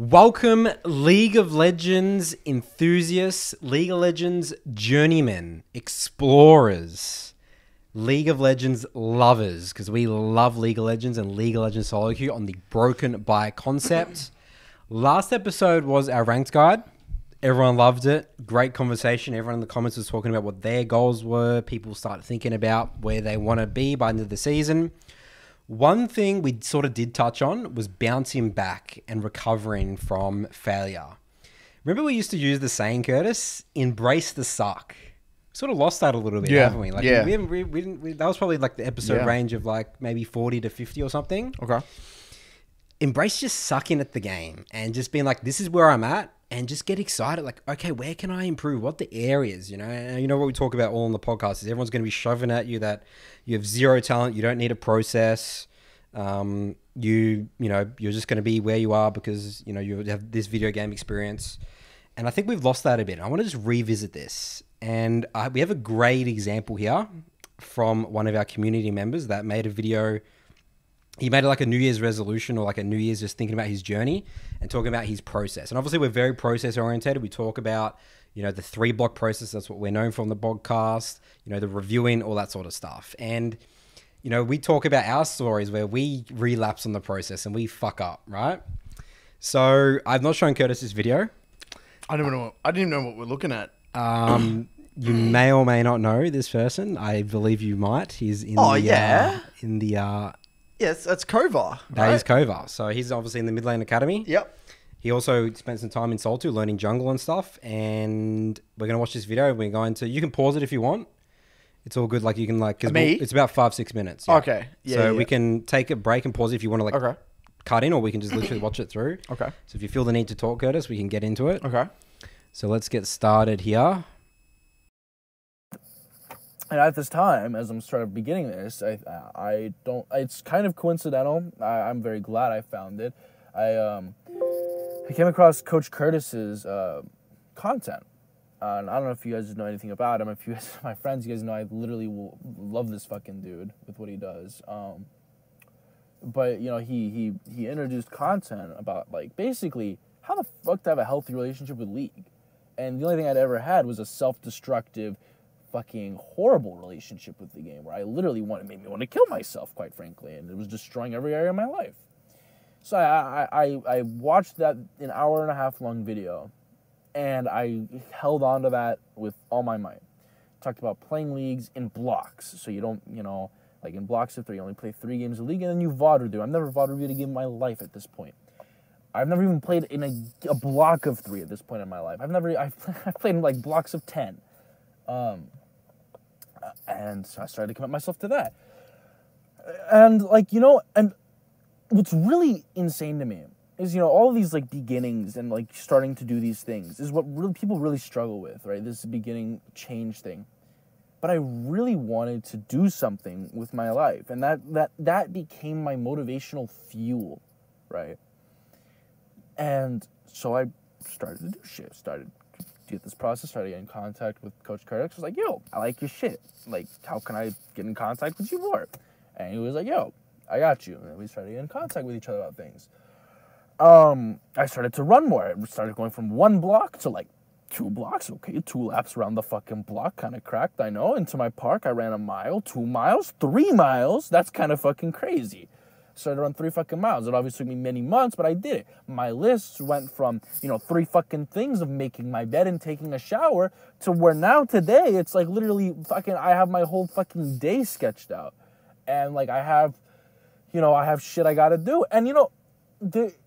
Welcome, League of Legends enthusiasts, League of Legends journeymen, explorers, League of Legends lovers, because we love League of Legends and League of Legends solo queue on the Broken by concept. Last episode was our ranked guide. Everyone loved it. Great conversation. Everyone in the comments was talking about what their goals were. People started thinking about where they want to be by the end of the season. One thing we sort of did touch on was bouncing back and recovering from failure. Remember we used to use the saying, Curtis? Embrace the suck. Sort of lost that a little bit, haven't we? Like, yeah. we didn't, that was probably like the episode range of like maybe 40 to 50 or something. Okay. Embrace just sucking at the game and just being like, this is where I'm at, and just get excited. Like, okay, where can I improve? What the areas, you know? And you know what we talk about all on the podcast is everyone's going to be shoving at you that you have zero talent. You don't need a process. You're just going to be where you are because, you know, you have this video game experience. And I think we've lost that a bit. I want to just revisit this. And we have a great example here from one of our community members that made a video. He made it like a New Year's resolution or like a New Year's just thinking about his journey and talking about his process. And obviously we're very process oriented. We talk about, you know, the 3-block process. That's what we're known for on the podcast, you know, the reviewing, all that sort of stuff. And, you know, we talk about our stories where we relapse on the process and we fuck up, right? So I've not shown Curtis this video. I didn't even know what we're looking at. You may or may not know this person. I believe you might. He's in Yes, that's Kovar. That is Kovar. So he's obviously in the Mid Lane Academy. Yep. He also spent some time in Sol 2 learning jungle and stuff. And we're going to watch this video. We're going to... You can pause it if you want. It's all good. Like, you can like... Cause it's about 5-6 minutes. Yeah. Okay. Yeah, so we can take a break and pause it if you want to like cut in, or we can just literally watch it through. Okay. So if you feel the need to talk, Curtis, we can get into it. Okay. So let's get started here. And at this time, as I'm sort of beginning this, I don't. It's kind of coincidental. I'm very glad I found it. I came across Coach Curtis's content, and I don't know if you guys know anything about him. If you guys, my friends, you guys know I literally love this fucking dude with what he does. But you know, he introduced content about like basically how the fuck to have a healthy relationship with League, and the only thing I'd ever had was a self-destructive, fucking horrible relationship with the game where I literally made me want to kill myself, quite frankly, and it was destroying every area of my life. So I watched that an hour and a half long video, and I held on to that with all my might. Talked about playing leagues in blocks, so you don't, you know, like in blocks of 3, you only play 3 games of league, and then you VOD review. I've never VOD reviewed a game in my life at this point. I've never even played in a block of 3 at this point in my life. I've played in like blocks of 10. And so I started to commit myself to that. And like, you know, and what's really insane to me is, you know, all these like beginnings and like starting to do these things is what really people really struggle with, right? This beginning change thing. But I really wanted to do something with my life, and that became my motivational fuel, right? And so I started to do shit, started get this process, started getting in contact with Coach Curtis. I was like, yo, I like your shit. Like, how can I get in contact with you more? And he was like, yo, I got you. And then we started getting in contact with each other about things. I started to run more. I started going from 1 block to like 2 blocks. Okay, 2 laps around the fucking block. Kind of cracked, I know. Into my park, I ran 1 mile, 2 miles, 3 miles. That's kind of fucking crazy. Started to run 3 fucking miles. It obviously took me many months, but I did it. My list went from, you know, 3 fucking things of making my bed and taking a shower to where now today it's like literally fucking, I have my whole fucking day sketched out. And like I have shit I gotta do. And you know,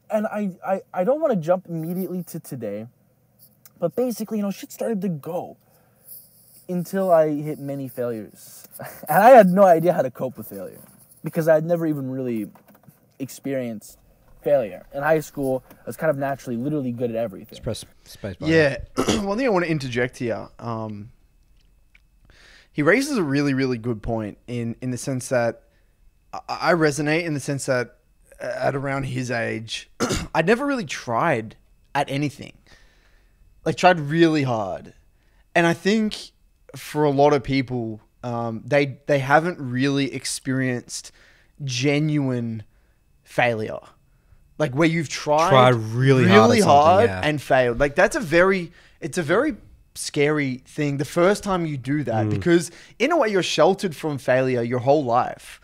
I don't want to jump immediately to today, but basically, you know, shit started to go until I hit many failures. And I had no idea how to cope with failure, because I had never even really experienced failure. In high school, I was kind of naturally, literally good at everything. Just press space bar. Yeah. One thing I want to interject here. He raises a really, really good point in the sense that I resonate in the sense that at around his age, I'd never really tried at anything. Like, tried really hard. And I think for a lot of people, they haven't really experienced genuine failure. Like where you've Tried really hard at something, yeah. and failed. Like it's a very scary thing the first time you do that, because in a way you're sheltered from failure your whole life.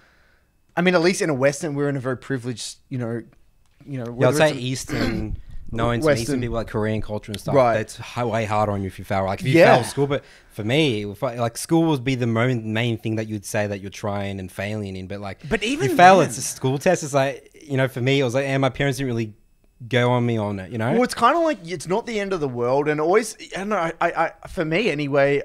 I mean, at least in a Western, we're in a very privileged, Yeah, I'd say Eastern, knowing some Eastern people, like Korean culture and stuff, that's way harder on you if you fail. Like if you fail school, but for me, like school would be the main thing that you'd say that you're trying and failing in. But even you fail, it's a school test. It's like, for me, it was like, and my parents didn't really go on me on it, Well, it's kind of like, it's not the end of the world. And always, I don't know, I for me anyway,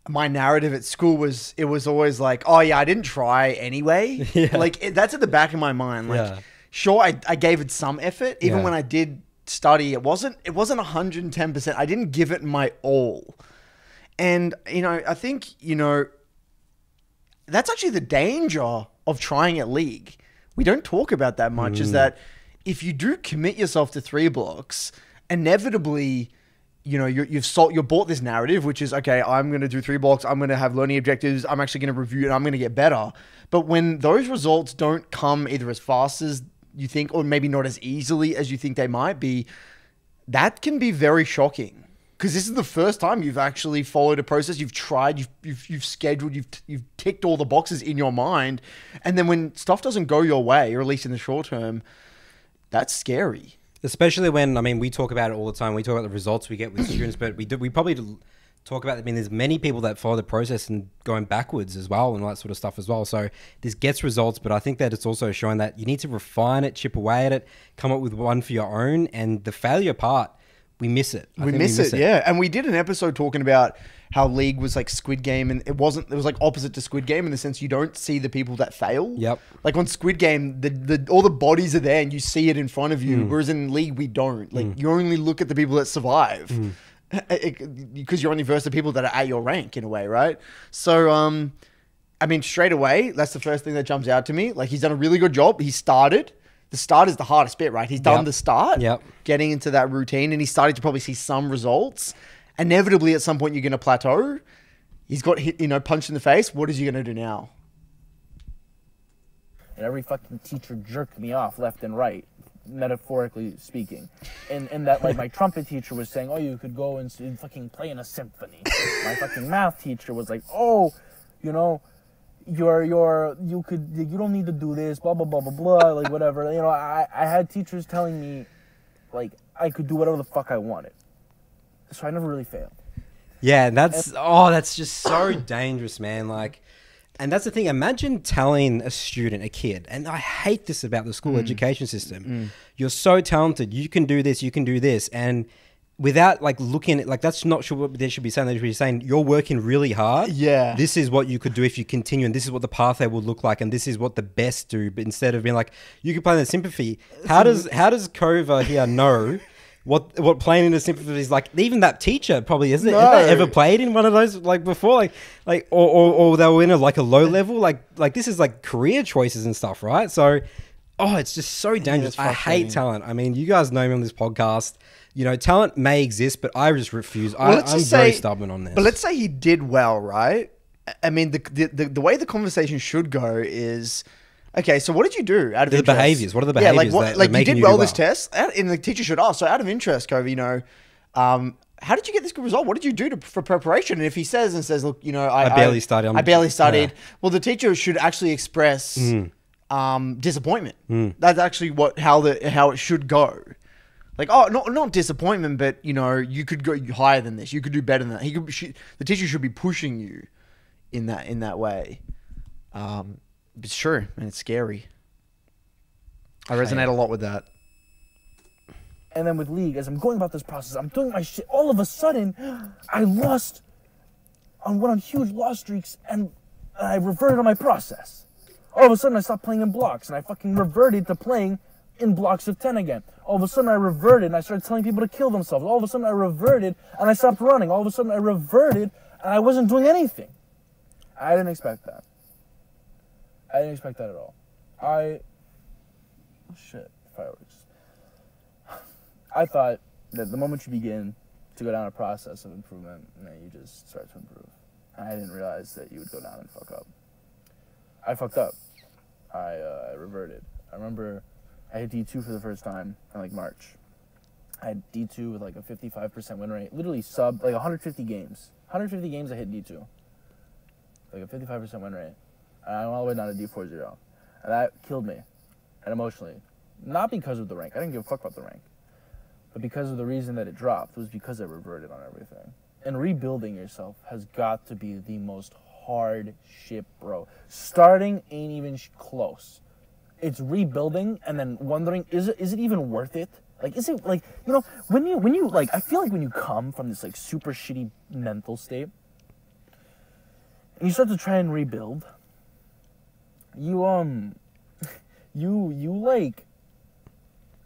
my narrative at school was always like, oh yeah, I didn't try anyway. Like that's at the back of my mind. Like, sure, I gave it some effort. Even when I did study, it wasn't 110%. I didn't give it my all. And, I think, that's actually the danger of trying at League. We don't talk about that much, is that if you do commit yourself to 3 blocks, inevitably, you've bought this narrative, which is, okay, I'm going to do 3 blocks. I'm going to have learning objectives. I'm actually going to review it. I'm going to get better. But when those results don't come either as fast as you think, or maybe not as easily as you think they might be, that can be very shocking. Because this is the first time you've actually followed a process. You've tried, you've scheduled, you've ticked all the boxes in your mind. And then when stuff doesn't go your way, or at least in the short term, that's scary. Especially when, we talk about it all the time. We talk about the results we get with students, but we probably talk about, there's many people that follow the process and going backwards as well and all that sort of stuff as well. So this gets results, but I think that it's also showing that you need to refine it, chip away at it, come up with one for your own. And the failure part, we miss it. We miss it, yeah. And we did an episode talking about how League was like Squid Game, and it was like opposite to Squid Game in the sense you don't see the people that fail. Yep. Like on Squid Game, all the bodies are there and you see it in front of you, whereas in League we don't. Like you only look at the people that survive. Because you're only versed the people that are at your rank in a way, right? So, straight away, that's the first thing that jumps out to me. Like he's done a really good job. He started. The start is the hardest bit, right? He's done the start, getting into that routine, and he's starting to probably see some results. Inevitably, at some point, you're going to plateau. He's got hit, punched in the face. What is he going to do now? And every fucking teacher jerked me off left and right, metaphorically speaking. And that, like, my trumpet teacher was saying, oh, you could go and fucking play in a symphony. My fucking math teacher was like, oh, you don't need to do this, blah, blah, blah, blah, blah, like, whatever. I had teachers telling me, like, I could do whatever the fuck I wanted. So I never really failed. Yeah, that's just so dangerous, man. Like, and that's the thing. Imagine telling a student, a kid, and I hate this about the school education system. You're so talented. You can do this. And without like looking at, like, that's not sure what they should be saying. They should be saying, you're working really hard. Yeah. This is what you could do if you continue, and this is what the pathway will look like, and this is what the best do. But instead of being like, you can play the sympathy. How does Kova here know what playing in the sympathy is like? Even that teacher probably isn't. No. Have they ever played in one of those like before? Like or they were in a low level. Like this is like career choices and stuff, right? So, it's just so dangerous. I hate talent. You guys know me on this podcast. Talent may exist, but I just refuse. I'm very stubborn on this. But let's say he did well, right? The way the conversation should go is, okay, so what did you do out of interest? The behaviors. What are the behaviors that you did well this test? And the teacher should ask, so out of interest, Cove, how did you get this good result? What did you do for preparation? And if he says, look, I barely studied. I barely studied. Yeah. Well, the teacher should actually express disappointment. That's actually how it should go. Like, not disappointment, but you could go higher than this. You could do better than that. The teacher should be pushing you in that way. It's true, and it's scary. I resonate a lot with that. And then with League, as I'm going about this process, I'm doing my shit. All of a sudden, I lost on one of huge loss streaks, and I reverted on my process. All of a sudden, I stopped playing in blocks, and I fucking reverted to playing in blocks of 10 again. All of a sudden, I reverted, and I started telling people to kill themselves. All of a sudden, I reverted, and I stopped running. All of a sudden, I reverted, and I wasn't doing anything. I didn't expect that. I didn't expect that at all. Shit, fireworks. I thought that the moment you begin to go down a process of improvement, you just start to improve. And I didn't realize that you would go down and fuck up. I fucked up. I reverted. I remember I hit D2 for the first time in like March. I had D2 with like a 55% win rate. Literally sub, like 150 games. 150 games I hit D2. Like a 55% win rate. And I'm all the way down to D40. And that killed me. And emotionally. Not because of the rank. I didn't give a fuck about the rank. But because of the reason that it dropped was because I reverted on everything. And rebuilding yourself has got to be the most hard shit, bro. Starting ain't even close. It's rebuilding and then wondering, is it even worth it? Like, is it, like, you know, when you like, I feel like when you come from this, like, super shitty mental state, and you start to try and rebuild, you like,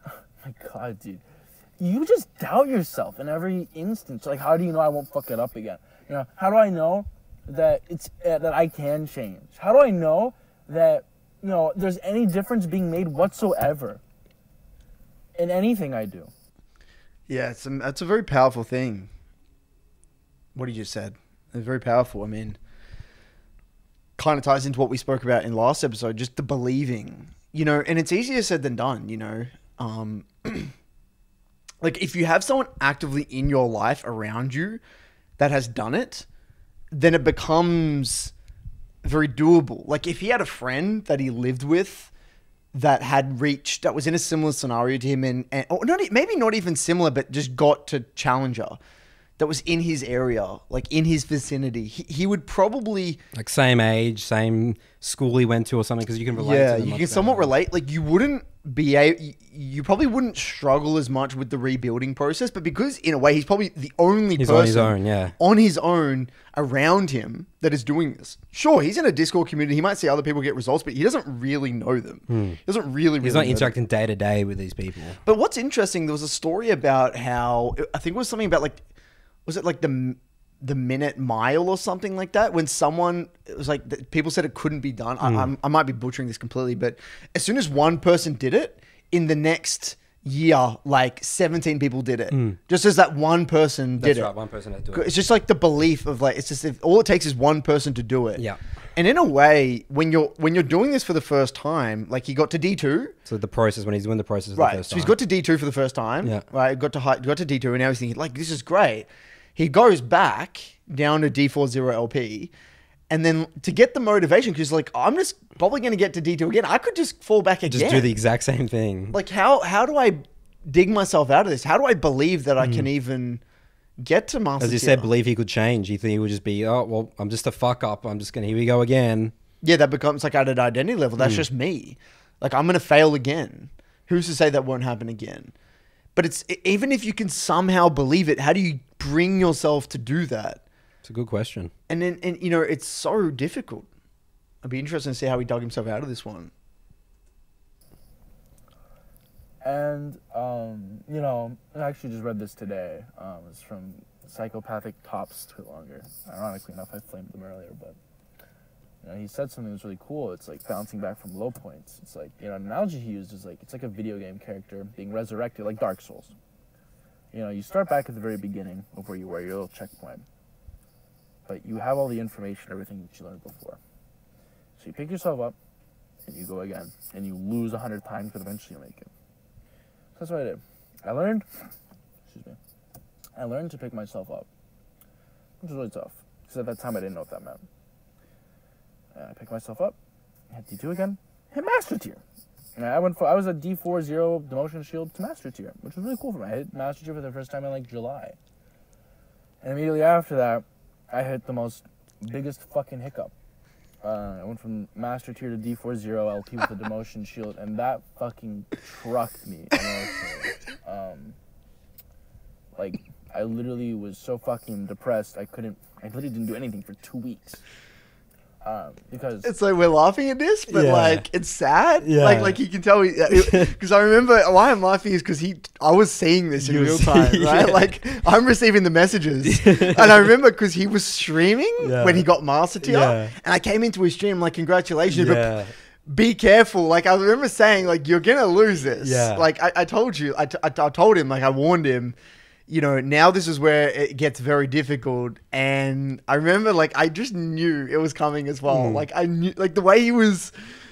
oh my God, dude, you just doubt yourself in every instance. Like, how do you know I won't fuck it up again? You know, how do I know that it's, that I can change? How do I know that, you know, there's any difference being made whatsoever in anything I do? Yeah, that's a very powerful thing. What you just said. It's very powerful. I mean, kind of ties into what we spoke about in last episode, just the believing, you know, and it's easier said than done, you know. Like, if you have someone actively in your life around you that has done it, then it becomes very doable. Like, if he had a friend that he lived with that was in a similar scenario to him and or not, maybe not even similar, but just got to Challenger, that was in his area, like in his vicinity, he would probably, like, same age, same school he went to or something, because you can relate to them. You can somewhat relate. Like, you wouldn't be you probably wouldn't struggle as much with the rebuilding process, but because in a way he's probably the only person on his own around him that is doing this. Sure, he's in a Discord community, he might see other people get results, but he doesn't really know them. He doesn't really he's not interacting day to day with these people. But what's interesting, there was a story about how, I think it was something about, like, was it like the minute mile or something like that, when someone, it was like, people said it couldn't be done. I might be butchering this completely, but as soon as one person did it, in the next year, like 17 people did it. Just as that one person did it. That's right, one person had to do it. It's just like the belief of, like, it's just, if all it takes is one person to do it. Yeah. And in a way, when you're doing this for the first time, like, he got to D2. So the process, when he's doing the process for the first time. So he's got to D2 for the first time. Yeah. Right. Got to D2, and now he's thinking, like, this is great. He goes back down to D40 LP, and then to get the motivation, because, like, I'm just probably going to get to D2 again. I could just fall back again. Just do the exact same thing. Like, how do I dig myself out of this? How do I believe that I can even get to Master As you Tier? said, believe he could change. You think he would just be, oh, well, I'm just a fuck up. I'm just going to, here we go again. Yeah, that becomes, like, at an identity level. That's just me. Like, I'm going to fail again. Who's to say that won't happen again? But it's, even if you can somehow believe it, how do you bring yourself to do that? It's a good question. And then, you know, it's so difficult. It'd be interesting to see how he dug himself out of this one. And, you know, I actually just read this today. It's from Psychopathic Tops Tweet Longer. Ironically enough, I flamed them earlier, but, you know, he said something that was really cool. It's like bouncing back from low points. It's like, you know, an analogy he used is like, it's like a video game character being resurrected, like Dark Souls. You know, you start back at the very beginning of where you were, your little checkpoint. But you have all the information, everything that you learned before. So you pick yourself up, and you go again. And you lose 100 times, but eventually you make it. So that's what I did. I learned to pick myself up. Which was really tough. Because at that time I didn't know what that meant. And I picked myself up, hit D2 again, hit Master Tier. And I was at D40 Demotion Shield to Master Tier, which was really cool for me. I hit Master Tier for the first time in, like, July. And immediately after that, I hit the biggest fucking hiccup. I went from Master Tier to D40 LP with a Demotion Shield, and that fucking trucked me emotionally. Like, I literally was so fucking depressed, I literally didn't do anything for 2 weeks. Because it's like, we're laughing at this, but like, it's sad. Yeah. Like you can tell, because I remember why I'm laughing is because I was seeing this in real time, right? Yeah. Like, I'm receiving the messages, and I remember because he was streaming when he got Master Tier, and I came into his stream like, congratulations, but be careful. Like, I remember saying, like, you're gonna lose this. Yeah. Like, I told you, I told him, like, I warned him. You know, now this is where it gets very difficult. And I remember, like, I just knew it was coming as well. Like, I knew, like, the way he was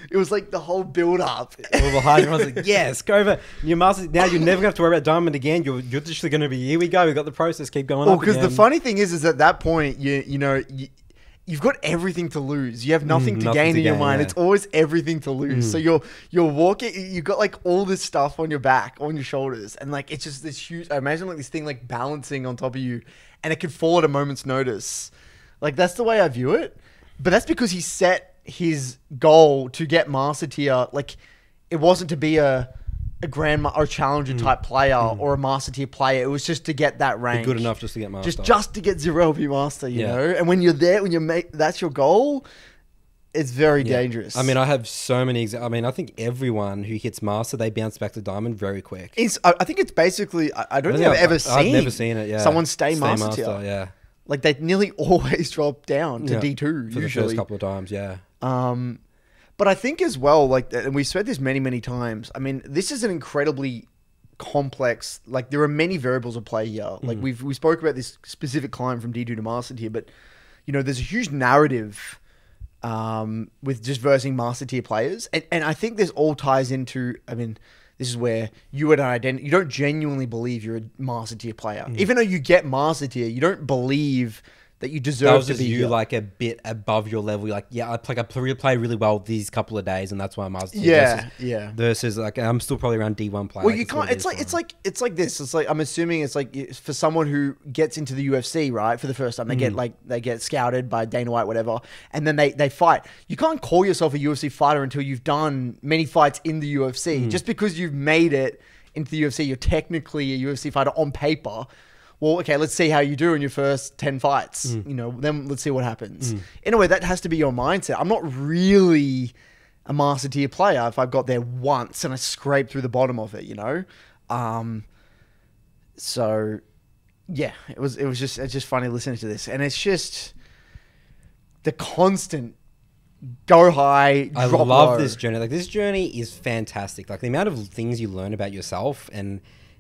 It was like the whole build up. All behind you, I was like, yes, go over your master. Now you're never going to have to worry about diamond again. You're literally going to be, here we go. We got the process. Keep going up Because again. the funny thing is at that point, you've got everything to lose. You have nothing to gain in your mind. yeah. It's always everything to lose. So you're walking. You've got like all this stuff on your back, on your shoulders, and like it's just this huge. I imagine like this thing like balancing on top of you, and it could fall at a moment's notice. Like that's the way I view it. But that's because he set his goal to get master tier. Like it wasn't to be a grandma or challenger type player or a master tier player. It was just to get that rank. Good enough just to get master. Just to get 0 LP master, you know? And when you're there, that's your goal, it's very dangerous. I mean, I have so many I think everyone who hits master, they bounce back to diamond very quick. I think it's basically, I don't think I've ever seen. I've never seen it, someone stay master tier. Yeah. Like they nearly always drop down to D2 for usually. the first couple of times, yeah. But I think as well, like, and we've said this many, many times. I mean, this is an incredibly complex. Like, there are many variables at play here. Like, we spoke about this specific climb from D2 to master tier, but there's a huge narrative with just versing master tier players, and I think this all ties into. I mean, this is where you don't genuinely believe you're a master tier player, even though you get master tier. You don't believe that you deserve to be here. Like a bit above your level. Like, yeah, I play really well these couple of days, and that's why I'm master. Versus like I'm still probably around D1 play. Well, you can't. It's like this. It's like I'm assuming it's like for someone who gets into the UFC, right, for the first time, they get scouted by Dana White, whatever, and then they fight. You can't call yourself a UFC fighter until you've done many fights in the UFC. Just because you've made it into the UFC, you're technically a UFC fighter on paper. Well, okay, let's see how you do in your first 10 fights. Then let's see what happens. In a way, that has to be your mindset. I'm not really a master tier player if I got there once and I scraped through the bottom of it, So, yeah, it's just funny listening to this. And it's just the constant go high, drop low. I love this journey. Like, this journey is fantastic. Like, the amount of things you learn about yourself and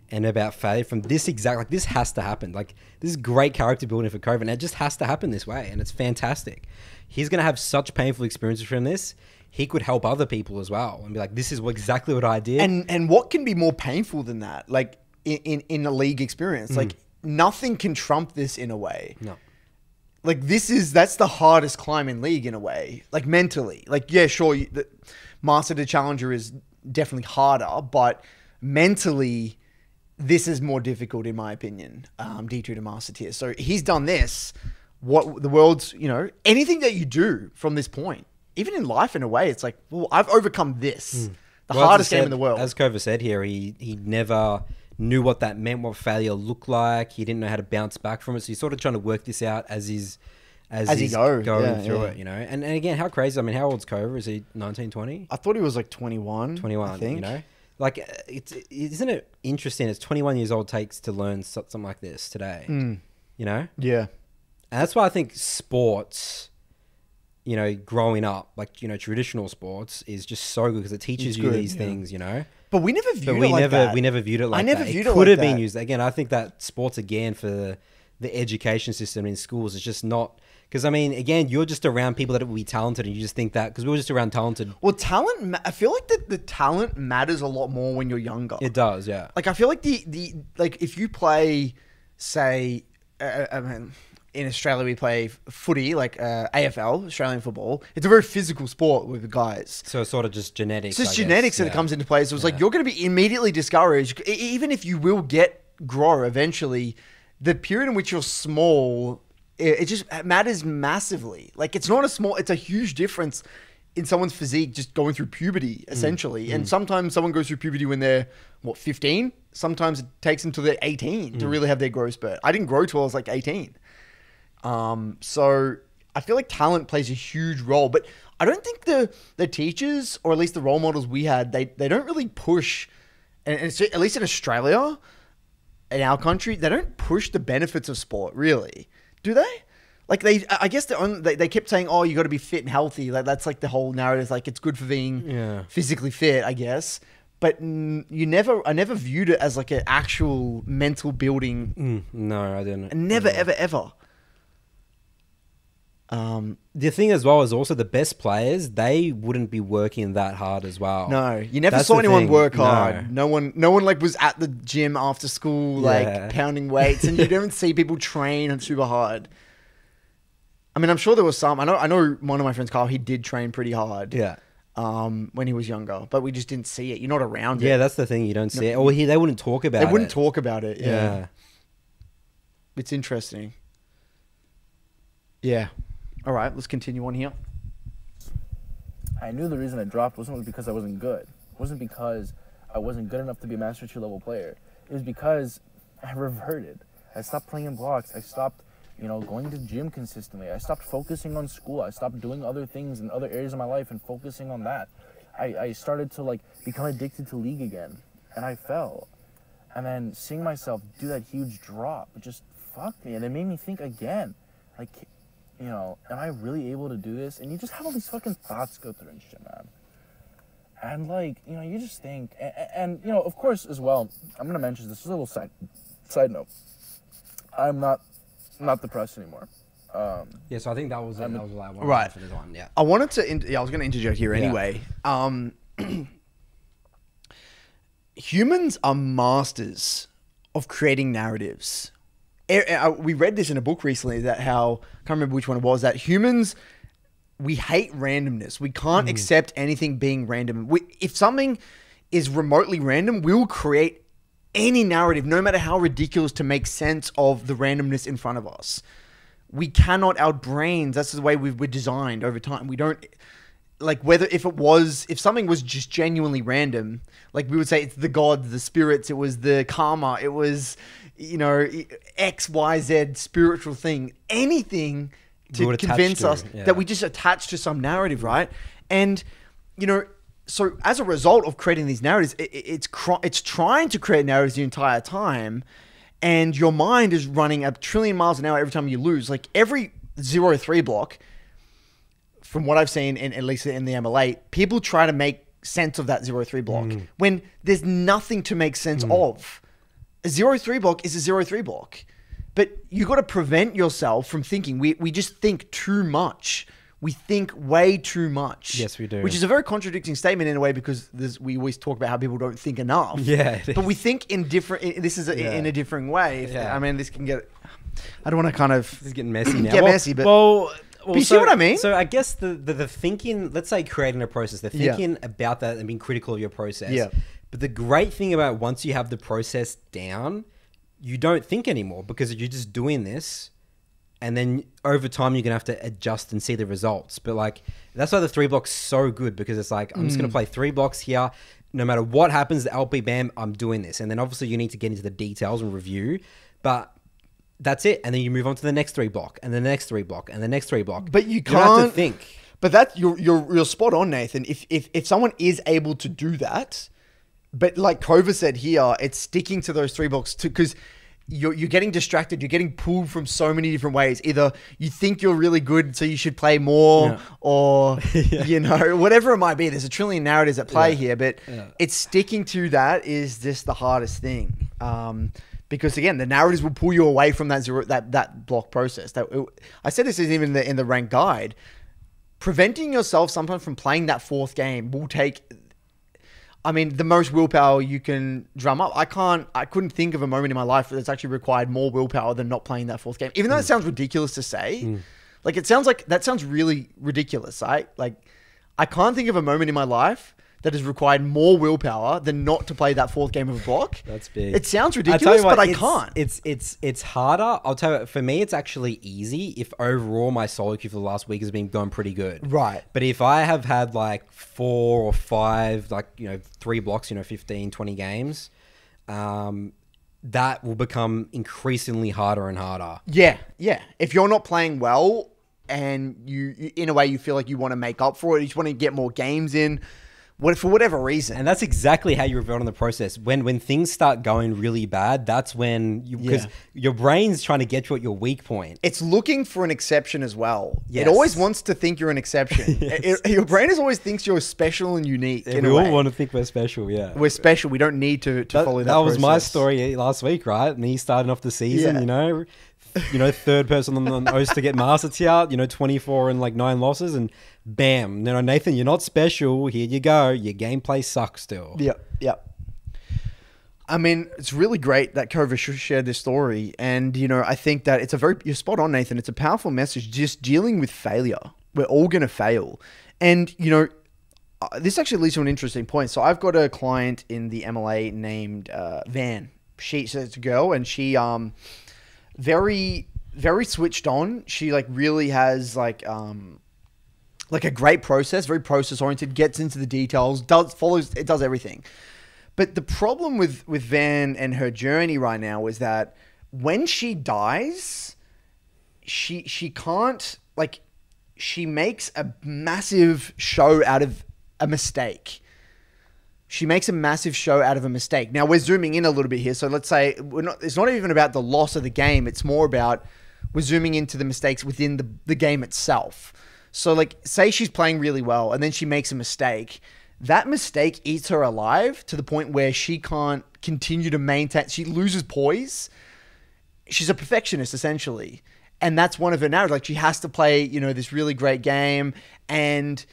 about failure from this this has to happen. Like, this is great character building for Koven. It just has to happen this way, and it's fantastic. He's going to have such painful experiences from this. He could help other people as well and be like, this is exactly what I did. And what can be more painful than that? Like, in a league experience, like, nothing can trump this in a way. No. Like, that's the hardest climb in league in a way. Like, mentally. Like, yeah, sure, the master to challenger is definitely harder, but mentally, this is more difficult in my opinion, D2 to master tier. So he's done this, what the world's, anything that you do from this point, even in life in a way, it's like, well, I've overcome this, the hardest game in the world. As Kova said here, he never knew what that meant, what failure looked like. He didn't know how to bounce back from it. So he's sort of trying to work this out as he's going through it, And again, how crazy, I mean, how old's Kova? Is he 19, 20? I thought he was like 21. 21, I think. Like, isn't it interesting? It's 21 years old takes to learn something like this today, Yeah. And that's why I think sports, growing up, like, traditional sports is just so good because it teaches you these things, But we never viewed it like that. We never viewed it like that. I never viewed it like that. It could have been used. Again, I think that sports, again, for the education system in schools is just not... Because, I mean, again, you're just around people that will be talented and you just think that... Because we were just around talented... Well, talent... I feel like the talent matters a lot more when you're younger. It does, yeah. Like, I feel like like, if you play, say... I mean, in Australia, we play footy, like AFL, Australian football. It's a very physical sport with the guys. So it's sort of just genetics, It's just genetics that comes into play. So it's like, you're going to be immediately discouraged. Even if you will grow eventually, the period in which you're small... It just matters massively. Like, it's a huge difference in someone's physique just going through puberty, essentially. And sometimes someone goes through puberty when they're, 15? Sometimes it takes them till they're 18 to really have their growth spurt. I didn't grow till I was like 18. So I feel like talent plays a huge role, but I don't think the teachers, or at least the role models we had, they don't really push, and at least in Australia, in our country, they don't push the benefits of sport, really. Do they? Like, I guess they kept saying, oh, you got to be fit and healthy. Like, that's like the whole narrative. Like, it's good for being physically fit, I guess. But I never viewed it as like an actual mental building. No, I didn't. Never, ever, ever. The thing as well is also the best players, they wouldn't be working that hard as well. No, you never That's saw the anyone thing. work No. hard. No one like was at the gym after school, Yeah. like pounding weights, and you don't see people train super hard. I mean, I'm sure there was some. I know one of my friends, Carl, he did train pretty hard. Yeah. When he was younger, but we just didn't see it. You're not around it. Yeah, that's the thing. You don't see it. Or they wouldn't talk about it. They wouldn't talk about it. Yeah. Yeah. It's interesting. Yeah. All right, let's continue on here. I knew the reason I dropped wasn't because I wasn't good. It wasn't because I wasn't good enough to be a Master 2 level player. It was because I reverted. I stopped playing in blocks. I stopped, going to gym consistently. I stopped focusing on school. I stopped doing other things in other areas of my life and focusing on that. I started to become addicted to League again, and I fell. And then seeing myself do that huge drop, it just fucked me, and it made me think again, am I really able to do this? And you just have all these fucking thoughts go through and shit, man. And you just think, and of course as well, I'm gonna mention this is a little side note. I'm not depressed anymore. Yeah, so I think that was like one Right. for this one. Yeah. I wanted to. I was going to interject here anyway. Humans are masters of creating narratives. We read this in a book recently that how I can't remember which one it was, that humans, we hate randomness. We can't accept anything being random. If something is remotely random, we'll create any narrative, no matter how ridiculous, to make sense of the randomness in front of us. We cannot, our brains, that's the way we're designed over time. We don't, if something was just genuinely random, like we would say it's the gods, the spirits, it was the karma, it was, X, Y, Z spiritual thing, anything to convince us that we just attach to some narrative, right? And, so as a result of creating these narratives, it's trying to create narratives the entire time. And your mind is running a trillion miles an hour every time you lose. Like every 0-3 block, from what I've seen, at least in the MLA, people try to make sense of that 0-3 block when there's nothing to make sense of. A 0-3 block is a 0-3 block. But you got to prevent yourself from thinking. We just think too much. We think way too much. Yes, we do. Which is a very contradicting statement in a way, because we always talk about how people don't think enough. Yeah. But we think in different. In a different way. Yeah. I mean, this can get. I don't want to kind of. This is getting messy now. Messy, but. Well, you see what I mean? So I guess the thinking, let's say creating a process, the thinking about that and being critical of your process. Yeah. But the great thing about once you have the process down, you don't think anymore, because you're just doing this. And then over time, you're going to have to adjust and see the results. But that's why the 3 block's so good, because it's like, I'm just going to play 3 blocks here. No matter what happens, the LP bam, I'm doing this. And then obviously you need to get into the details and review. But that's it. And then you move on to the next 3 block and the next 3 block and the next 3 block. But you don't have to can't think. But that you're spot on, Nathan. If someone is able to do that, but like Kova said here, it's sticking to those 3 blocks because you're getting distracted. You're getting pulled from so many different ways. Either you think you're really good, so you should play more, or whatever it might be. There's a trillion narratives at play here, but it's sticking to that is just the hardest thing. Because again, the narratives will pull you away from that block process. I said this is even in the ranked guide. Preventing yourself sometimes from playing that 4th game will take. I mean, the most willpower you can drum up. I couldn't think of a moment in my life that's actually required more willpower than not playing that 4th game. Even though it sounds ridiculous to say, that sounds really ridiculous, right? Like, I can't think of a moment in my life that has required more willpower than not to play that 4th game of a block. That's big. It sounds ridiculous, but I can't. It's harder. I'll tell you, for me, it's actually easy if overall my solo queue for the last week has been going pretty good. Right. But if I have had 4 or 5, 3 blocks, 15, 20 games, that will become increasingly harder and harder. Yeah. Yeah. If you're not playing well and you in a way you feel like you want to make up for it, you just want to get more games in, for whatever reason. And that's exactly how you revert on the process. When things start going really bad, that's when because your brain's trying to get you at your weak point. It's looking for an exception as well. Yes. It always wants to think you're an exception. Your brain always thinks you're special and unique. We all want to think we're special, yeah. We're special. We don't need to follow that was process. my story last week, right? Me starting off the season, third person on the O's to get master tier, 24 and like 9 losses, and bam, Nathan, you're not special. Here you go. Your gameplay sucks still. Yep. I mean, it's really great that Kova shared this story. And, I think that you're spot on, Nathan. It's a powerful message, just dealing with failure. We're all going to fail. And, this actually leads to an interesting point. So I've got a client in the MLA named Van. It's a girl, and she very, very switched on. She like really has like a great process, very process oriented, gets into the details, does everything. But the problem with Van and her journey right now is that when she dies, she can't, like, she makes a massive show out of a mistake. She makes a massive show out of a mistake. Now, we're zooming in a little bit here. So let's say it's not even about the loss of the game. It's more about we're zooming into the mistakes within the game itself. So, like, say she's playing really well and then she makes a mistake. That mistake eats her alive to the point where she can't continue to maintain. She loses poise. She's a perfectionist, essentially. And that's one of her narratives. Like, she has to play, this really great game. And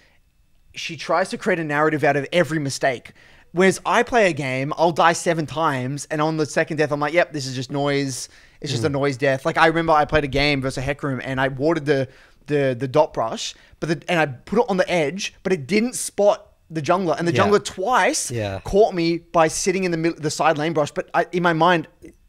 she tries to create a narrative out of every mistake. Whereas I play a game, I'll die 7 times. And on the second death, I'm like, yep, this is just noise. It's just a noise death. Like, I remember I played a game versus a Heck Room and I watered the dot brush, and I put it on the edge, but it didn't spot the jungler, and the jungler twice caught me by sitting in the side lane brush. But in my mind,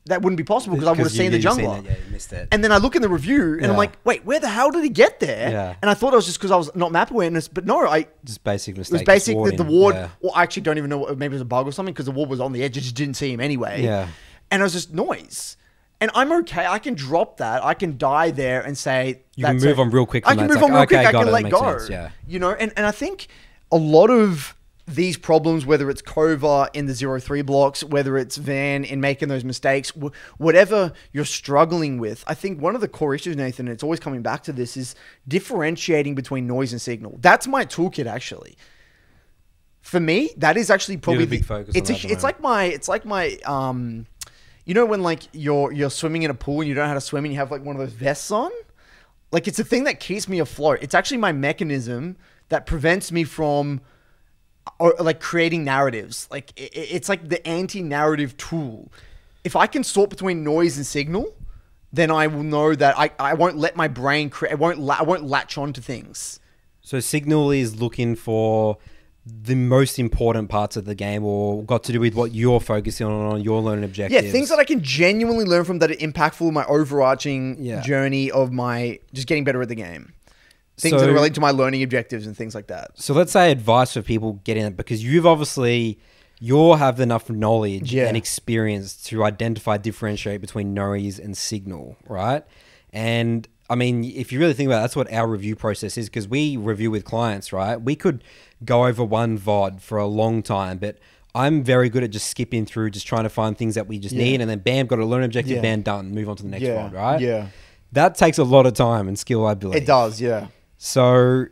that wouldn't be possible because I would have seen the jungler. You missed it. And then I look in the review and I'm like, wait, where the hell did he get there? Yeah. And I thought it was just because I was not map awareness, but no, just basic mistake. It was basic that the ward, Yeah. well, I actually don't even know, maybe it was a bug or something because the ward was on the edge. I just didn't see him anyway. Yeah. And it was just noise. And I'm okay. I can drop that. I can die there and say, You can move on real quick. I can move on real quick. I can let go. Sense, yeah. And I think a lot of these problems, whether it's Kova in the 0-3 blocks, whether it's Van in making those mistakes, whatever you're struggling with, I think one of the core issues, Nathan, and it's always coming back to this, is differentiating between noise and signal. That's my toolkit, actually. For me, that is actually probably a big focus. It's like my when like you're swimming in a pool and you don't know how to swim and you have like one of those vests on. Like, it's a thing that keeps me afloat. It's actually my mechanism that prevents me from like creating narratives. Like, it's like the anti-narrative tool. If I can sort between noise and signal, then I will know that I won't let my brain I won't latch on to things. So Signal is looking for the most important parts of the game, or got to do with what you're focusing on your learning objectives. Yeah, things that I can genuinely learn from that are impactful in my overarching journey of my just getting better at the game. Things that relate to my learning objectives and things like that. So let's say advice for people getting it, because you have enough knowledge and experience to identify, differentiate between noise and signal, right? And I mean, if you really think about it, that's what our review process is, because we review with clients, right? We could go over one VOD for a long time, but I'm very good at just skipping through, just trying to find things that we just need, and then bam, got a learn objective, bam, done, move on to the next VOD, right? Yeah. That takes a lot of time and skill, I believe. It does, yeah. So...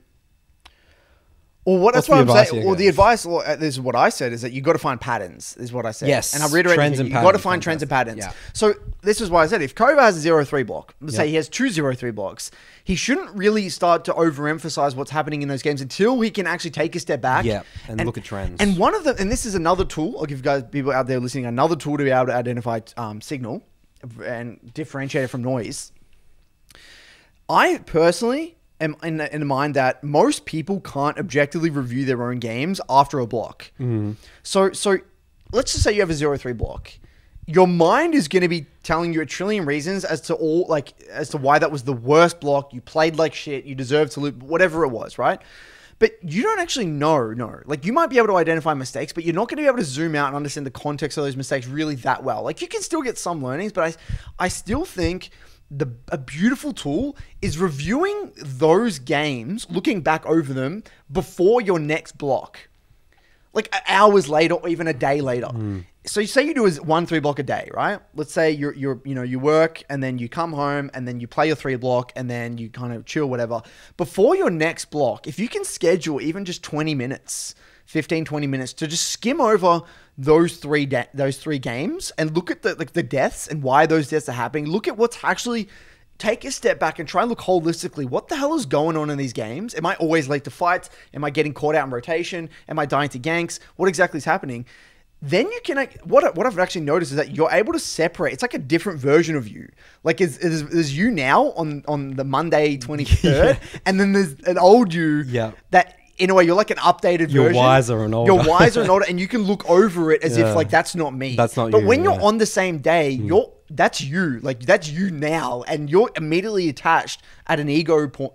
that's what I'm saying. Well, the advice, this is what I said, is that you got to find patterns, is what I said. Yes. And I reiterate, you got to find trends and patterns. Yeah. So this is why I said, if Kova has a 0-3 block, let's say he has 2 0-3 blocks, he shouldn't really start to overemphasize what's happening in those games until he can actually take a step back. Yeah, and look at trends. And one of them, and this is another tool, I'll give you guys, people out there listening, another tool to be able to identify signal and differentiate it from noise. I personally am in the mind that most people can't objectively review their own games after a block. So let's just say you have a 0-3 block. Your mind is going to be telling you a trillion reasons as to why that was the worst block. You played like shit. You deserve to lose, whatever it was, right? But you don't actually know. Like, you might be able to identify mistakes, but you're not going to be able to zoom out and understand the context of those mistakes really that well. Like, you can still get some learnings, but I still think a beautiful tool is reviewing those games, looking back over them before your next block, like hours later or even a day later. So you say you do a 1-3 block a day, right? Let's say you work and then you come home and then you play your 3 block and then you kind of chill, whatever. Before your next block, if you can schedule even just 20 minutes 15, 20 minutes to just skim over those three games and look at the deaths and why those deaths are happening. Look at what's actually... Take a step back and try and look holistically. What the hell is going on in these games? Am I always late to fights? Am I getting caught out in rotation? Am I dying to ganks? What exactly is happening? Then you can... What I've actually noticed is that you're able to separate. It's like a different version of you. Like, there's you now on the Monday 23rd, and then there's an old you that... In a way, you're like an updated version. You're wiser and older. You're wiser and older, and you can look over it as if like that's not me. That's not you. But when you're on the same day, that's you. Like that's you now, and you're immediately attached at an ego point,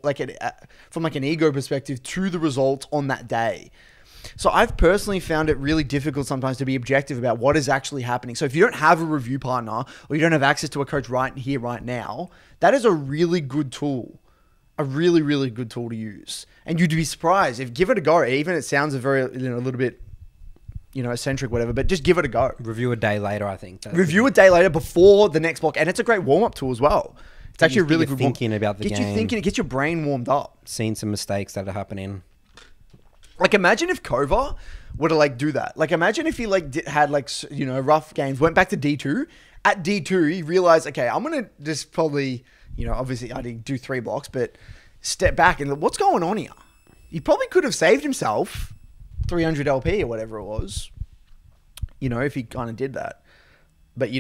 from an ego perspective to the results on that day. So I've personally found it really difficult sometimes to be objective about what is actually happening. So if you don't have a review partner or you don't have access to a coach right here, right now, that is a really good tool. A really, really good tool to use. And you'd be surprised if give it a go. Even it sounds a little bit, eccentric, whatever, but just give it a go. Review a day later, I think. Review a day later before the next block. And it's a great warm-up tool as well. It's actually a really good thinking about the game. Get you thinking, it gets your brain warmed up. Seeing some mistakes that are happening. Like imagine if Kova were to do that. Like imagine if he had rough games, went back to D2. At D2, he realized, okay, I'm going to just probably... obviously I didn't do 3 blocks, but step back and look, what's going on here? He probably could have saved himself 300 LP or whatever it was, if he kind of did that. But,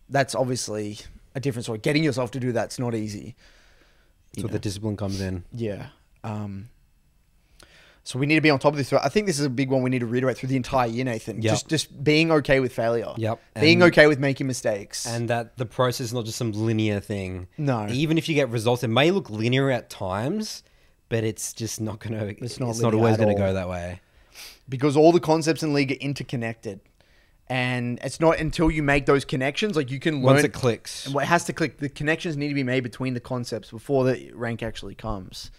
that's obviously a different story. Getting yourself to do that's not easy. So the discipline comes in. Yeah. So we need to be on top of this. I think this is a big one we need to reiterate through the entire year, Nathan. Yep. Just being okay with failure. Yep. Being okay with making mistakes. And that the process is not just some linear thing. No. Even if you get results, it may look linear at times, but it's just not going to... It's not always going to go that way. Because all the concepts in League are interconnected. And it's not until you make those connections, you can learn... Once it clicks. It has to click. The connections need to be made between the concepts before the rank actually comes.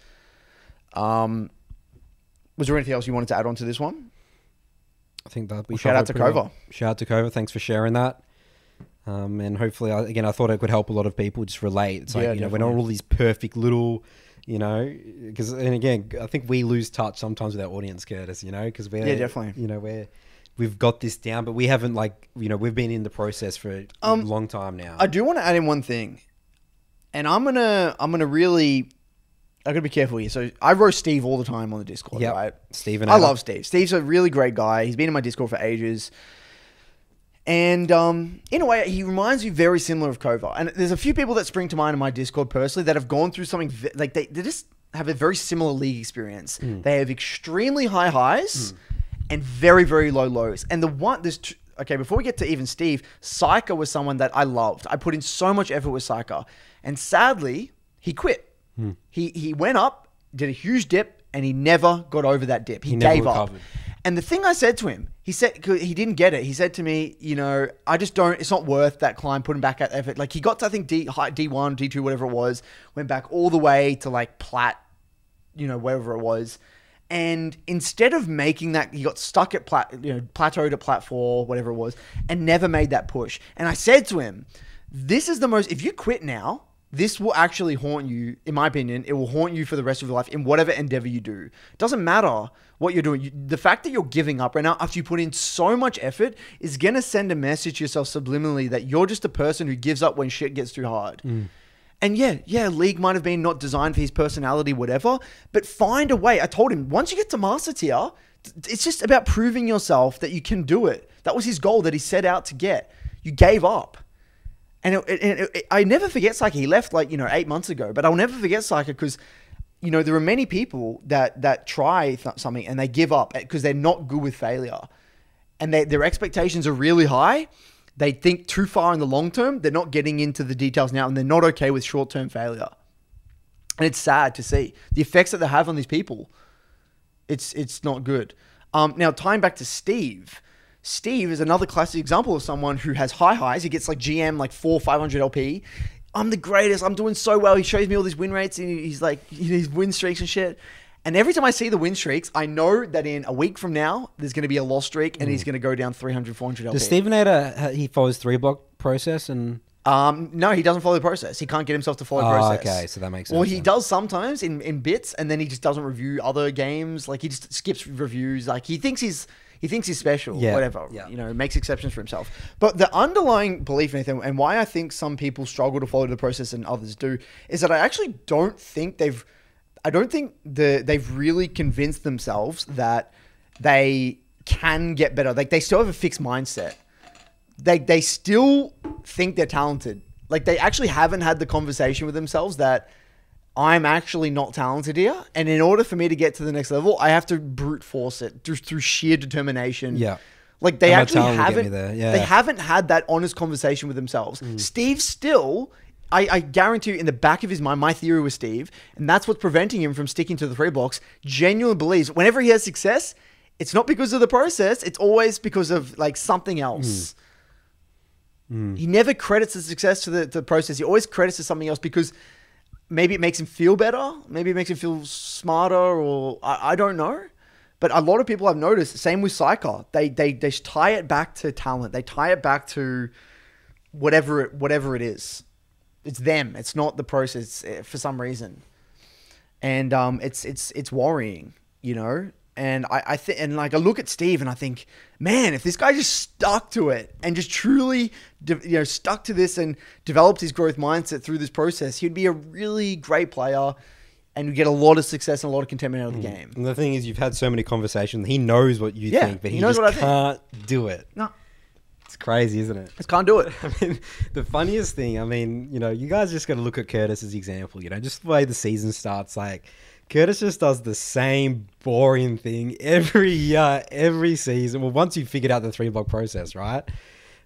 Was there anything else you wanted to add on to this one? I think that we shout out to Kova. Shout out to Kova. Thanks for sharing that. And hopefully, I thought it could help a lot of people just relate. It's we're not all these perfect little, because, and again, I think we lose touch sometimes with our audience, Curtis, because we're, definitely. We've got this down, but we haven't we've been in the process for a long time now. I do want to add in one thing, and I'm gonna really... I gotta be careful here. So I roast Steve all the time on the Discord, right? Steve and I love Steve. Steve's a really great guy. He's been in my Discord for ages. And in a way, he reminds me very similar of Kova. And there's a few people that spring to mind in my Discord personally that have gone through something, they just have a very similar League experience. They have extremely high highs and very, very low lows. And before we get to even Steve, Psyker was someone that I loved. I put in so much effort with Psyker. And sadly, he quit. He went up, did a huge dip, and he never got over that dip. He gave up. And the thing I said to him, he said, cause he didn't get it. He said to me, I just don't, it's not worth that climb, putting back that effort. He got to, I think, D1, D2, whatever it was, went back all the way to plat, wherever it was. And instead of making that, he got stuck at plateaued at plat 4, whatever it was, and never made that push. And I said to him, this is the most, if you quit now, this will actually haunt you, in my opinion. It will haunt you for the rest of your life in whatever endeavor you do. It doesn't matter what you're doing. The fact that you're giving up right now after you put in so much effort is going to send a message to yourself subliminally that you're just a person who gives up when shit gets too hard. And yeah, League might have been not designed for his personality, whatever, but find a way. I told him, once you get to Master Tier, it's just about proving yourself that you can do it. That was his goal that he set out to get. You gave up. And I never forget Psyker. He left 8 months ago, but I'll never forget Psyker because, there are many people that try something and they give up because they're not good with failure. And their expectations are really high. They think too far in the long term. They're not getting into the details now and they're not okay with short-term failure. And it's sad to see the effects that they have on these people. It's not good. Now, tying back to Steve... Steve is another classic example of someone who has high highs. He gets GM 500 LP. I'm the greatest. I'm doing so well. He shows me all these win rates and he's his win streaks and shit. And every time I see the win streaks, I know that in a week from now, there's going to be a loss streak and he's going to go down 300, 400 LP. Does Steven Nader, he follows 3-block process and... No, he doesn't follow the process. He can't get himself to follow the process. Okay, so that makes sense. Well, he then. does sometimes in bits, and then he just doesn't review other games. Like he just skips reviews. Like he thinks he's special, whatever. Yeah. You know, makes exceptions for himself. But the underlying belief in anything, and why I think some people struggle to follow the process and others do, is that I actually don't think they've really convinced themselves that they can get better. Like they still have a fixed mindset. They still think they're talented. Like they actually haven't had the conversation with themselves that I'm actually not talented here. And in order for me to get to the next level, I have to brute force it just through sheer determination. Yeah. Like they And my actually talent will get me haven't, there. Yeah. they haven't had that honest conversation with themselves. Steve still, I guarantee you in the back of his mind, my theory with Steve, and that's what's preventing him from sticking to the 3 blocks, genuinely believes whenever he has success, it's not because of the process. It's always because of like something else. He never credits the success to the process. He always credits to something else because maybe it makes him feel better. Maybe it makes him feel smarter, or I don't know. But a lot of people I've noticed, same with Psyker, they tie it back to talent. They tie it back to whatever it is. It's them. It's not the process for some reason. And it's worrying, you know? And I look at Steve and I think, man, if this guy just stuck to it and just truly, stuck to this and developed his growth mindset through this process, he'd be a really great player and get a lot of success and a lot of contentment out of the game. And the thing is, you've had so many conversations. He knows what you think, but he knows just what I think. can't do it. No, It's crazy, isn't it? just can't do it. I mean, the funniest thing, I mean, you guys just got to look at Curtis as example, just the way the season starts. Like, Curtis just does the same boring thing every year, every season. Well, once you figured out the 3-block process, right?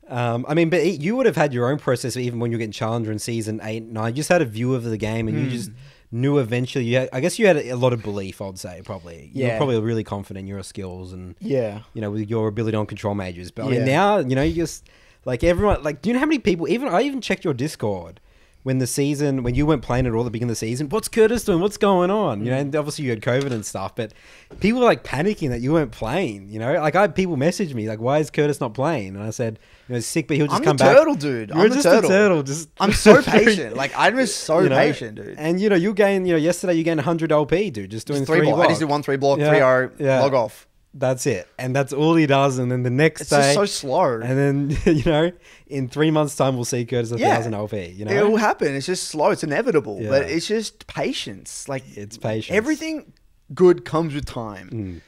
I mean, but you would have had your own process even when you were getting Challenger in season 8 and 9. You just had a view of the game and you just knew eventually. I guess you had a lot of belief, I'd say, probably. You were probably really confident in your skills and, with your ability on control majors. But I mean, now, you just, like everyone, like, do you know how many people, I even checked your Discord when you weren't playing at all at the beginning of the season. What's Curtis doing? What's going on? And obviously you had COVID and stuff, but people were like panicking that you weren't playing, Like I had people message me like, why is Curtis not playing? And I said, he's sick, but he'll just come back. I'm the turtle, dude. You're just a turtle. I'm so patient. Like I'm just so patient, dude. And you gain, yesterday you gained 100 LP, dude, just doing 3 blocks. I just did 1 3 block, 3R, log off. That's it. And that's all he does. And then the next day... It's just so slow. And then, in 3 months' time, we'll see Curtis 1,000 LP, It will happen. It's just slow. It's inevitable. Yeah. But it's just patience. Like, it's patience. Everything good comes with time.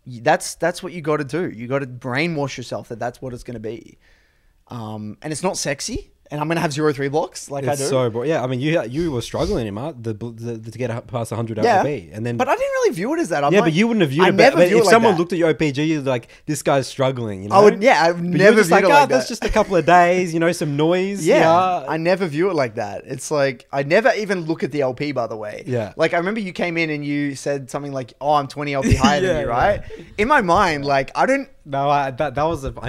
That's what you got to do. You got to brainwash yourself that that's what it's going to be. And it's not sexy. And I'm going to have 0 3 blocks like I do. So boring. Yeah, I mean, you were struggling him out to get past 100 LP. And then, but I didn't really view it as that. But you wouldn't have viewed it. But if someone looked at your OPG, you're like, this guy's struggling, I've never viewed it like that. That's just a couple of days, some noise. Yeah, I never view it like that. It's like, I never even look at the LP, by the way. Yeah. Like, I remember you came in and you said something like, oh, I'm 20 LP higher than you, right? In my mind, like, I don't... No, I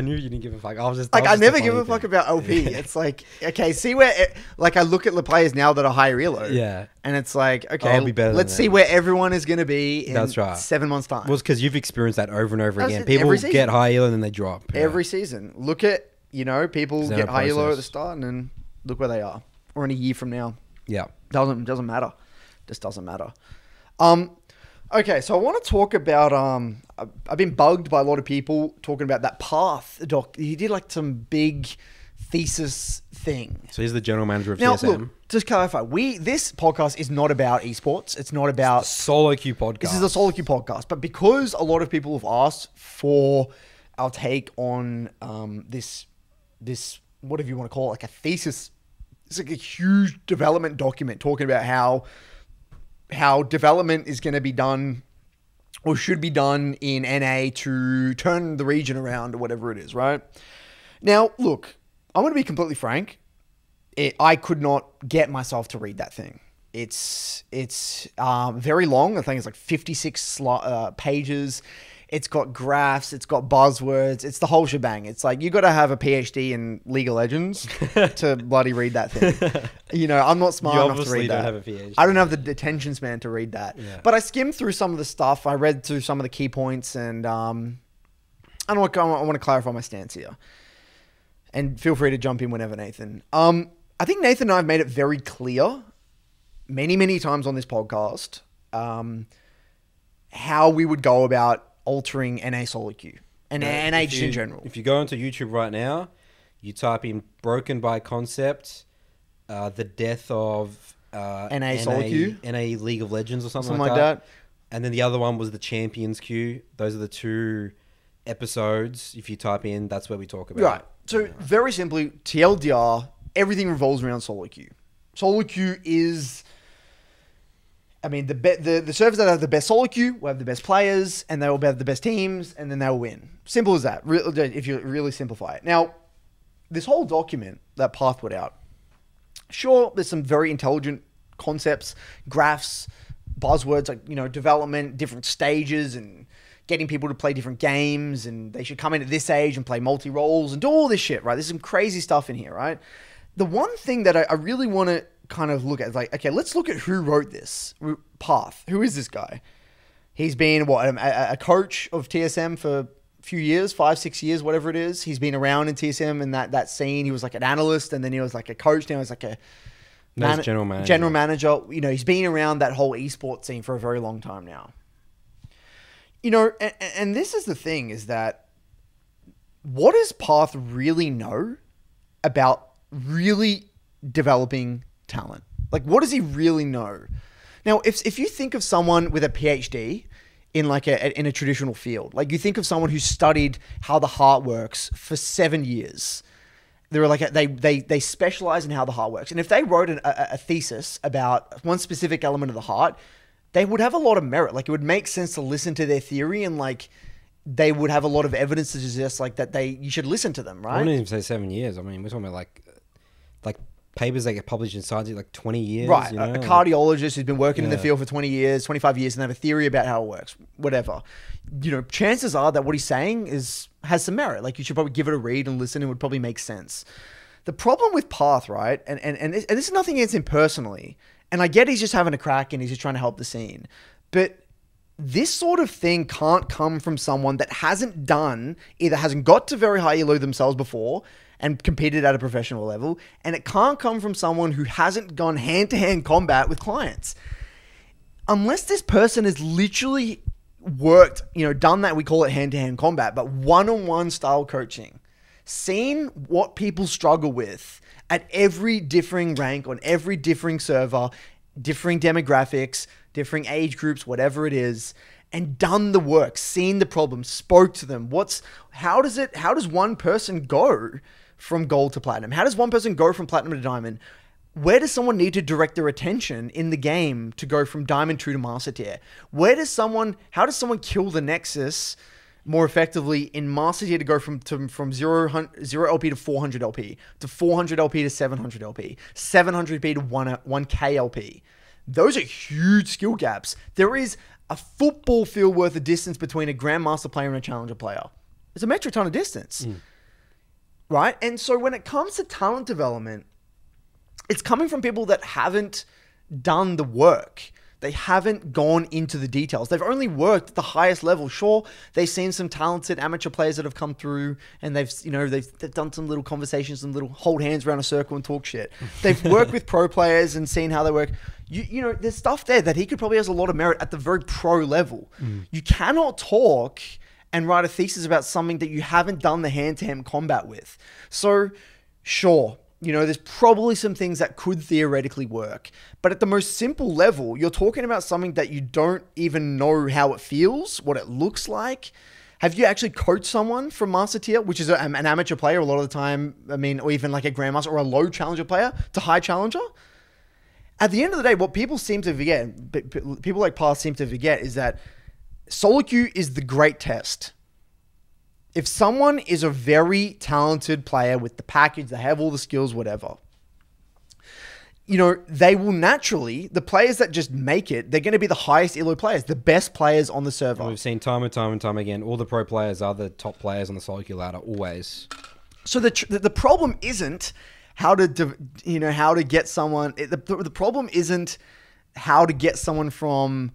knew you didn't give a fuck. I was just like, I never give a fuck about LP. It's like, okay, see where, I look at the players now that are higher elo. Yeah. And it's like, okay, I'll be better let's see where everyone is going to be in That's right. 7 months' time. Well, it's because you've experienced that over and over That's again. it, People every season. get high elo and then they drop. Every season. Look at, people There's get no high elo at process. the start and then look where they are. Or in a year from now. Yeah. Doesn't matter. Just doesn't matter. Okay, so I want to talk about, I've been bugged by a lot of people talking about that Parth doc. He did like some big thesis thing. So he's the general manager of Now, TSM. look, just clarify, this podcast is not about esports. It's not about... Solo Q podcast. This is a solo queue podcast. But because a lot of people have asked for our take on this, whatever you want to call it, like a thesis. It's like a huge development document talking about how development is going to be done or should be done in NA to turn the region around or whatever it is, right? Now, look, I'm going to be completely frank. I could not get myself to read that thing. It's very long. I think it's like 56 pages. It's got graphs. It's got buzzwords. It's the whole shebang. It's like you got to have a PhD in League of Legends to bloody read that thing. I'm not smart enough to read that. Don't have a PhD. I don't have the attention span to read that. Yeah. But I skimmed through some of the stuff. I read through some of the key points, and I want to clarify my stance here. And feel free to jump in whenever, Nathan. I think Nathan and I have made it very clear many, many times on this podcast how we would go about altering NA solo queue and NA just in general. If you go onto YouTube right now, you type in "broken by concept," the death of NA solo queue, NA League of Legends or something like that. And then the other one was the Champions queue. Those are the two episodes. If you type in, that's where we talk about. Right. So very simply, TLDR, everything revolves around solo queue. Solo queue is, I mean, the servers that have the best solo queue will have the best players, and they will have the best teams, and then they'll win. Simple as that. If you really simplify it. Now, this whole document that Parth put out, sure, there's some very intelligent concepts, graphs, buzzwords like, you know, development, different stages, and getting people to play different games, and they should come in at this age and play multi-roles and do all this shit, right? There's some crazy stuff in here, right? The one thing that I really want to kind of look at is like, okay, let's look at who wrote this. Parth. Who is this guy? He's been, a coach of TSM for a few years, 5-6 years, whatever it is. He's been around in TSM and that scene. He was like an analyst, and then he was like a coach. Now he's like a general manager. General manager. You know, he's been around that whole esports scene for a very long time now. You know, and this is the thing, is that what does Parth really know about really developing talent? Like, what does he really know? Now, if you think of someone with a PhD in like in a traditional field, like you think of someone who studied how the heart works for 7 years, they're like they specialize in how the heart works, and if they wrote a thesis about one specific element of the heart, they would have a lot of merit. Like, it would make sense to listen to their theory, and like they would have a lot of evidence to suggest like that you should listen to them, right? I wouldn't even say 7 years. I mean, we're talking about like papers that get published in Science like 20 years. Right. You know? A cardiologist who's been working in the field for 20 years, 25 years, and have a theory about how it works, whatever. You know, chances are that what he's saying has some merit. Like, you should probably give it a read and listen. It would probably make sense. The problem with Parth, right, and this is nothing against him personally, and I get he's just having a crack and he's just trying to help the scene, but this sort of thing can't come from someone that hasn't got to very high elo themselves before and competed at a professional level, and it can't come from someone who hasn't gone hand-to-hand combat with clients. Unless this person has literally worked, you know, done that, we call it hand-to-hand combat, but one-on-one style coaching, seen what people struggle with at every differing rank, on every differing server, differing demographics, differing age groups, whatever it is, and done the work, seen the problem, spoke to them. How does one person go from gold to platinum? How does one person go from platinum to diamond? Where does someone need to direct their attention in the game to go from diamond 2 to master tier? How does someone kill the nexus more effectively in master tier to go from 0 LP to 400 LP, to 400 LP to 700 LP, 700 LP to 1K LP? Those are huge skill gaps. There is a football field worth of distance between a grandmaster player and a challenger player. It's a metric ton of distance. Right? And so when it comes to talent development, it's coming from people that haven't done the work. They haven't gone into the details. They've only worked at the highest level. Sure, they've seen some talented amateur players that have come through, and they've done some little conversations, some little hold hands around a circle and talk shit. They've worked with pro players and seen how they work. You know, there's stuff there that he could probably has a lot of merit at the very pro level. You cannot talk and write a thesis about something that you haven't done the hand-to-hand combat with. So, sure, you know, there's probably some things that could theoretically work. But at the most simple level, you're talking about something that you don't even know how it feels, what it looks like. Have you actually coached someone from Master Tier, which is an amateur player a lot of the time, I mean, or even like a Grandmaster or a low Challenger player to high Challenger? At the end of the day, what people seem to forget, people like Parth seem to forget, is that solo queue is the great test. If someone is a very talented player with the package, they have all the skills, whatever, you know, they will naturally, the players that just make it, they're going to be the highest elo players, the best players on the server. We've seen time and time again, all the pro players are the top players on the solo queue ladder, always. So the problem isn't how to get someone, the problem isn't how to get someone from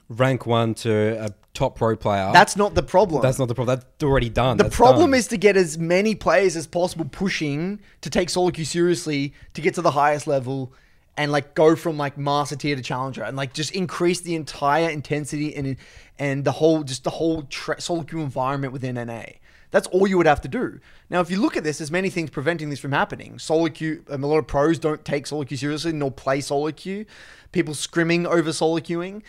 rank 1 to a top pro player. That's not the problem. That's not the problem. That's already done. The problem is to get as many players as possible pushing to take solo queue seriously to get to the highest level and like go from like master tier to challenger and like just increase the entire intensity and the whole solo queue environment within NA. That's all you would have to do. Now, if you look at this, there's many things preventing this from happening. Solo queue, a lot of pros don't take solo queue seriously nor play solo queue. People scrimming over solo queuing.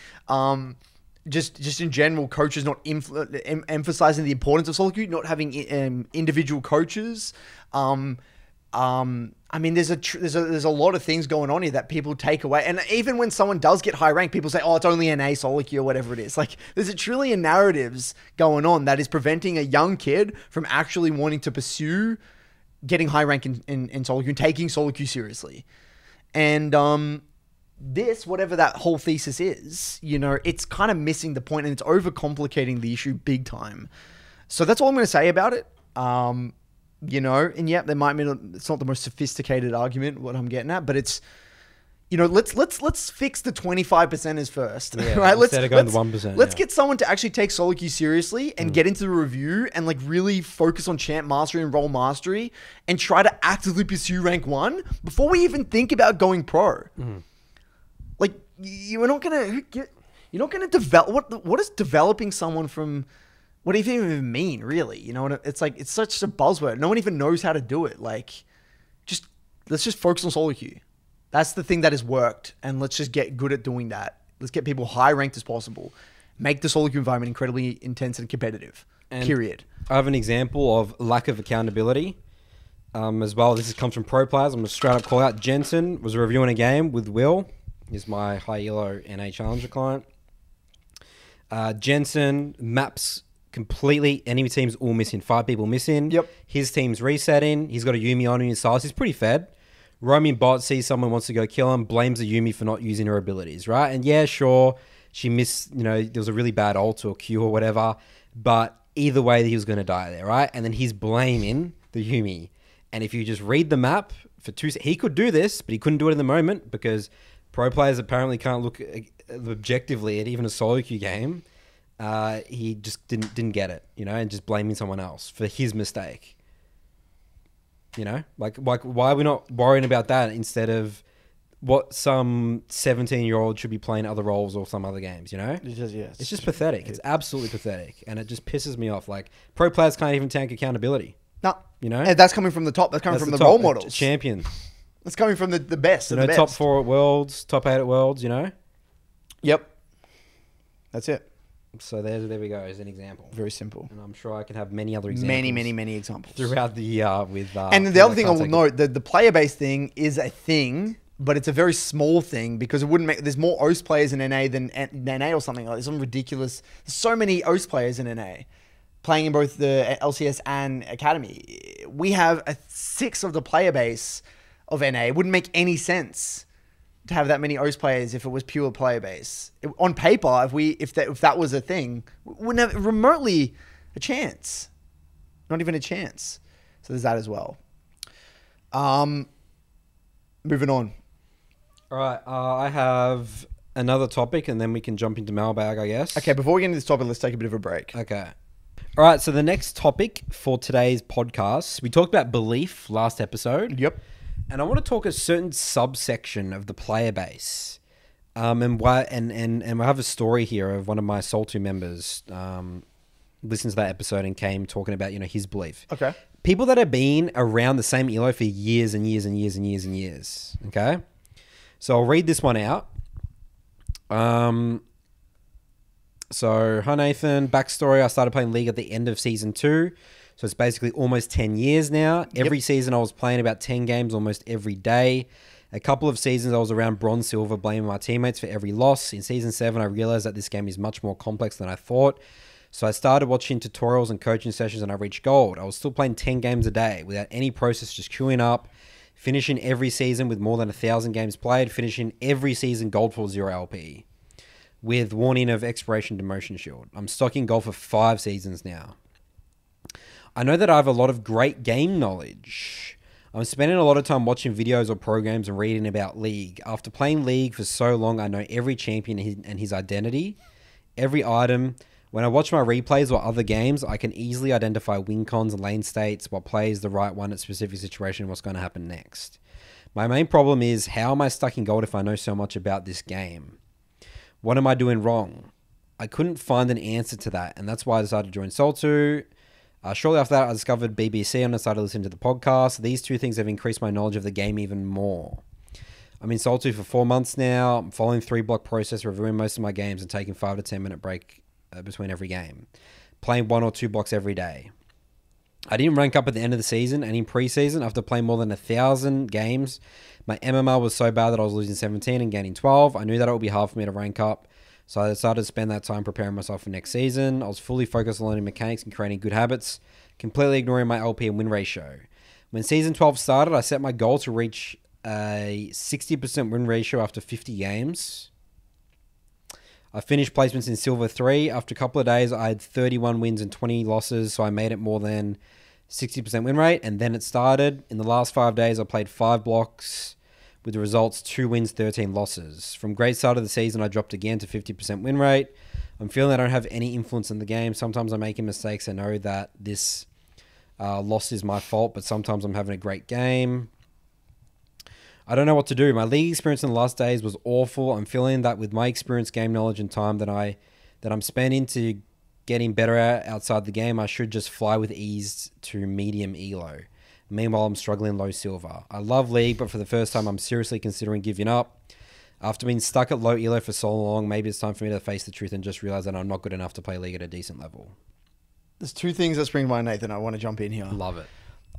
Just in general, coaches not emphasizing the importance of solo queue, not having individual coaches. I mean, there's a lot of things going on here that people take away. And even when someone does get high rank, people say, oh, it's only NA solo queue or whatever it is. Like, there's a trillion narratives going on that is preventing a young kid from actually wanting to pursue getting high rank in solo queue and taking solo queue seriously. And this, whatever that whole thesis is, you know, it's kind of missing the point and it's overcomplicating the issue big time. So that's all I'm going to say about it. You know, and yeah, there might be, it's not the most sophisticated argument, what I'm getting at, but it's, you know, let's fix the 25%ers first, yeah, right? Instead of going to 1%. Let's get someone to actually take solo queue seriously and get into the review and like really focus on champ mastery and role mastery and try to actively pursue rank 1 before we even think about going pro. Like, you're not gonna develop. What is developing someone from? What do you even mean, really? You know, it's like, it's such a buzzword. No one even knows how to do it. Like, let's just focus on solo queue. That's the thing that has worked. And let's just get good at doing that. Let's get people high ranked as possible. Make the solo queue environment incredibly intense and competitive. And period. I have an example of lack of accountability as well. This comes from pro players. I'm going to straight up call out. Jensen was reviewing a game with Will. He's my high elo NA Challenger client. Jensen maps completely. Enemy team's all missing. 5 people missing. Yep. His team's resetting. He's got a Yumi on his side. He's pretty fed. Roaming bot sees someone wants to go kill him, blames the Yumi for not using her abilities, right? And yeah, sure, she missed, you know, there was a really bad ult or Q or whatever, but either way, he was going to die there, right? And then he's blaming the Yumi. And if you just read the map for 2 seconds, he could do this, but he couldn't do it in the moment because pro players apparently can't look objectively at even a solo queue game. He just didn't get it, you know, and just blaming someone else for his mistake. You know, like why are we not worrying about that instead of what some 17-year-old should be playing other roles or some other games, you know? It's just pathetic. It's absolutely pathetic. And it just pisses me off. Like, pro players can't even take accountability. No. You know? And that's coming from the top. That's coming from the role models. Champion. That's coming from the best of the best. Top 4 at Worlds, top 8 at Worlds, you know? Yep. That's it. So there we go as an example. Very simple. And I'm sure I can have many other examples. Many examples. Throughout the year with... and the other thing I will note, the player-based thing is a thing, but it's a very small thing because it wouldn't make... There's more OST players in NA than NA or something like that. It's some ridiculous... There's so many OST players in NA playing in both the LCS and Academy. We have a 1/6 of the player base of NA. It wouldn't make any sense to have that many OST players if it was pure player base. On paper, if that was a thing, we wouldn't have remotely a chance. Not even a chance. So there's that as well. Moving on. All right, I have another topic, and then we can jump into mailbag, I guess. Okay, before we get into this topic, let's take a bit of a break. Okay. All right, so the next topic for today's podcast, we talked about belief last episode. Yep. And I want to talk a certain subsection of the player base. And I have a story here of one of my Soul 2 members listened to that episode and came talking about, you know, his belief. Okay. People that have been around the same elo for years and years and years and years and years. Okay. So I'll read this one out. So, hi Nathan, backstory. I started playing League at the end of season 2. So it's basically almost 10 years now. Every season I was playing about 10 games almost every day. A couple of seasons I was around bronze, silver, blaming my teammates for every loss. In season 7, I realized that this game is much more complex than I thought. So I started watching tutorials and coaching sessions and I reached gold. I was still playing 10 games a day without any process, just queuing up, finishing every season with more than 1,000 games played, finishing every season gold for 0 LP with warning of expiration demotion shield. I'm stocking gold for 5 seasons now. I know that I have a lot of great game knowledge. I'm spending a lot of time watching videos or programs and reading about League. After playing League for so long, I know every champion and his identity, every item. When I watch my replays or other games, I can easily identify win cons and lane states, what play is the right one at specific situation, and what's going to happen next. My main problem is, how am I stuck in gold if I know so much about this game? What am I doing wrong? I couldn't find an answer to that, and that's why I decided to join Sol2. Shortly after that, I discovered BBC and I started listening to the podcast. These two things have increased my knowledge of the game even more. I'm in Sol2 for 4 months now. I'm following 3-block process, reviewing most of my games and taking 5 to 10 minute break between every game. Playing 1 or 2 blocks every day. I didn't rank up at the end of the season, and in pre-season, after playing more than 1,000 games, my MMR was so bad that I was losing 17 and gaining 12. I knew that it would be hard for me to rank up, so I decided to spend that time preparing myself for next season. I was fully focused on learning mechanics and creating good habits, completely ignoring my LP and win ratio. When Season 12 started, I set my goal to reach a 60% win ratio after 50 games. I finished placements in Silver 3. After a couple of days, I had 31 wins and 20 losses, so I made it more than 60% win rate, and then it started. In the last 5 days, I played 5 blocks with the results 2 wins, 13 losses. From great start of the season, I dropped again to 50% win rate. I'm feeling I don't have any influence in the game. Sometimes I'm making mistakes. I know that this loss is my fault, but sometimes I'm having a great game. I don't know what to do. My league experience in the last days was awful. I'm feeling that with my experience, game knowledge, and time that I'm spending to getting better outside the game, I should just fly with ease to medium elo. Meanwhile, I'm struggling low silver. I love league, but for the first time, I'm seriously considering giving up. After being stuck at low elo for so long, maybe it's time for me to face the truth and just realize that I'm not good enough to play league at a decent level. There's 2 things that spring to mind, Nathan. I want to jump in here. Love it.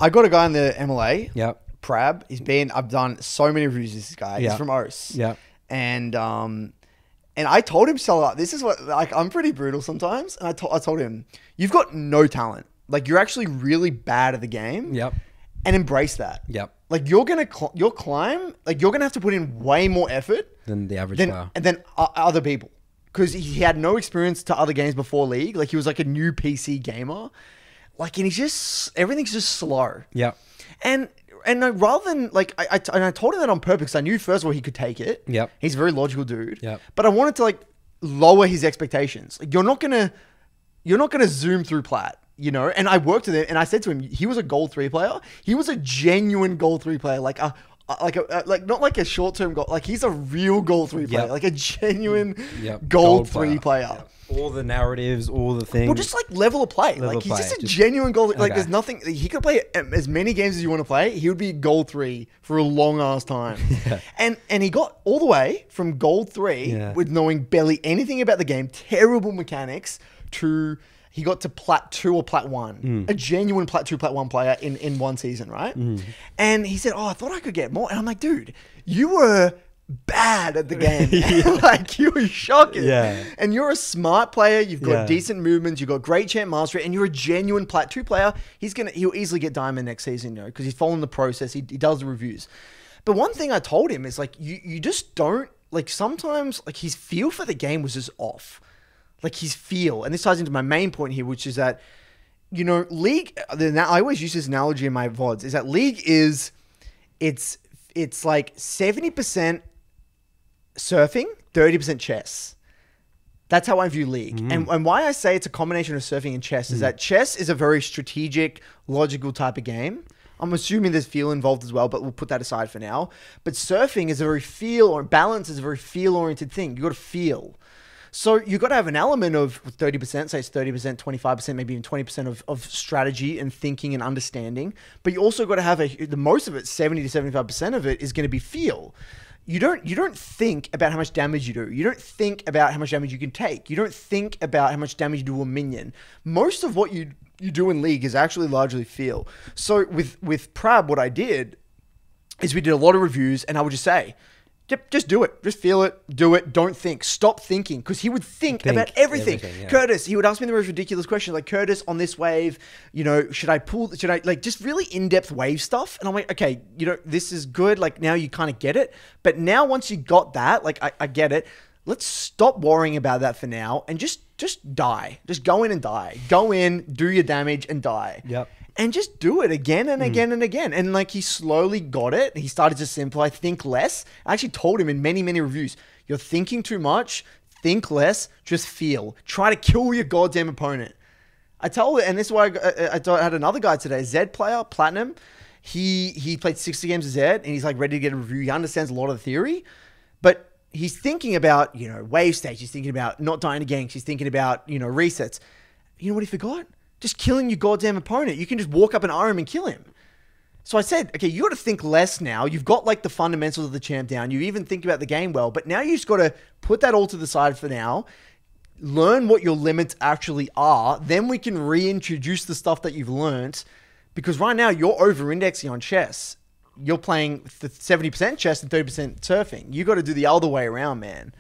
I got a guy in the MLA. Yep. Prab. I've done so many reviews of this guy. Yep. He's from OS. Yeah. And I told him, so this is what, like, I'm pretty brutal sometimes. And I told him, you've got no talent. Like, you're actually really bad at the game. Yep. And embrace that. Yep. Like, you're going to, you'll climb, like, you're going to have to put in way more effort Than the average player. and then other people. Because he had no experience to other games before League. Like, he was like a new PC gamer. Like, and he's just, everything's just slow. Yep. And rather than, like, I told him that on purpose. I knew, first of all, he could take it. Yep. He's a very logical dude. Yep. But I wanted to, like, lower his expectations. Like, you're not gonna zoom through plat, you know? And I worked with him, and I said to him, he was a gold 3 player. He was a genuine gold 3 player. Like not like a short-term goal. Like, he's a real gold 3 player. Yep. Like a genuine Yep. gold 3 player. Yep. All the narratives, all the things. Well, just like level of play. Level Like, of he's play. just a Just- genuine gold. Like, Okay. there's nothing. He could play as many games as you want to play. He would be gold 3 for a long ass time. Yeah. And he got all the way from gold 3 Yeah. with knowing barely anything about the game, terrible mechanics, to he got to plat 2 or plat 1. A genuine plat 2, plat 1 player in one season, right? And he said, "Oh, I thought I could get more." And I'm like, "Dude, you were bad at the game. Like, you were shocking. Yeah. And you're a smart player. You've got Yeah. decent movements. You've got great champ mastery, and you're a genuine plat 2 player. He'll easily get diamond next season, you know, because he's following the process. He does the reviews. But one thing I told him is, like, you just don't, like, sometimes, like, his feel for the game was just off. Like, his feel, and this ties into my main point here, which is that, you know, League, I always use this analogy in my VODs, is that League is, it's like 70% surfing, 30% chess. That's how I view League. And why I say it's a combination of surfing and chess is that chess is a very strategic, logical type of game. I'm assuming there's feel involved as well, but we'll put that aside for now. But surfing is a very balance is a very feel-oriented thing. You got to feel. So you got to have an element of 30%, say it's 30%, 25%, maybe even 20% of strategy and thinking and understanding. But you also got to have the most of it, 70 to 75% of it is going to be feel. You don't think about how much damage you do. You don't think about how much damage you can take. You don't think about how much damage you do to a minion. Most of what you do in League is actually largely feel. So with Prab, what I did is we did a lot of reviews, and I would just say, yep, just do it. Just feel it. Do it. Don't think. Stop thinking. Because he would think about everything. Yeah. Curtis, he would ask me the most ridiculous questions. Like, Curtis, on this wave, you know, should I, like, just really in-depth wave stuff? And I'm like, okay, you know, this is good. Like, now you kind of get it. But now once you got that, like, I get it. Let's stop worrying about that for now and just die. Just go in and die. Go in, do your damage, and die. Yep. And just do it again and again and again. And, like, he slowly got it. He started to simplify, think less. I actually told him in many, many reviews, you're thinking too much. think less, just feel. Try to kill your goddamn opponent. I tell it, and this is why I had another guy today, Zed player, Platinum. He played 60 games of Zed, and he's like ready to get a review. He understands a lot of the theory, but he's thinking about, wave stage. He's thinking about not dying to ganks. He's thinking about, resets. You know what he forgot? Just killing your goddamn opponent. You can just walk up and arm and kill him. So I said, okay, you got to think less now. You've got like the fundamentals of the champ down. You even think about the game well, but now you just got to put that all to the side for now. Learn what your limits actually are. Then we can reintroduce the stuff that you've learned, because right now you're over-indexing on chess. You're playing 70% chess and 30% surfing. You got to do the other way around, man.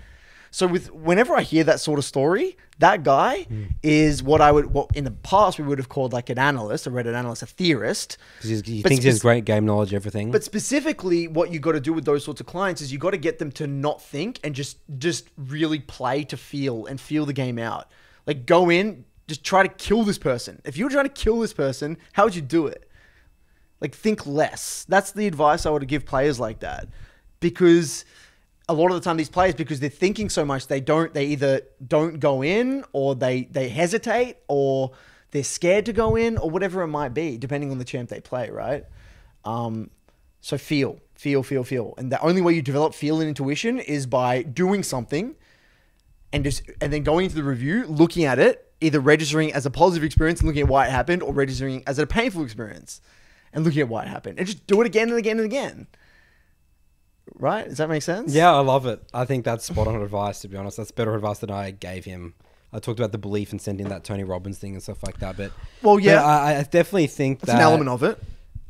So whenever I hear that sort of story, that guy is what in the past we would have called like an analyst, a Reddit analyst, a theorist. Because he thinks he has great game knowledge, everything. But specifically, what you got to do with those sorts of clients is you got to get them to not think and just really play to feel and feel the game out. Like go in, just try to kill this person. If you were trying to kill this person, how would you do it? Like think less. That's the advice I would give players like that, because a lot of the time these players, because they're thinking so much, they either don't go in, or they hesitate, or they're scared to go in, or whatever it might be, depending on the champ they play, right? So feel. And the only way you develop feel and intuition is by doing something and then going into the review, looking at it, either registering as a positive experience and looking at why it happened, or registering as a painful experience and looking at why it happened. And just do it again and again and again. Right? Does that make sense? Yeah, I love it. I think that's spot on advice, to be honest. That's better advice than I gave him. I talked about the belief in sending that Tony Robbins thing and stuff like that. But I definitely think that's an element of it.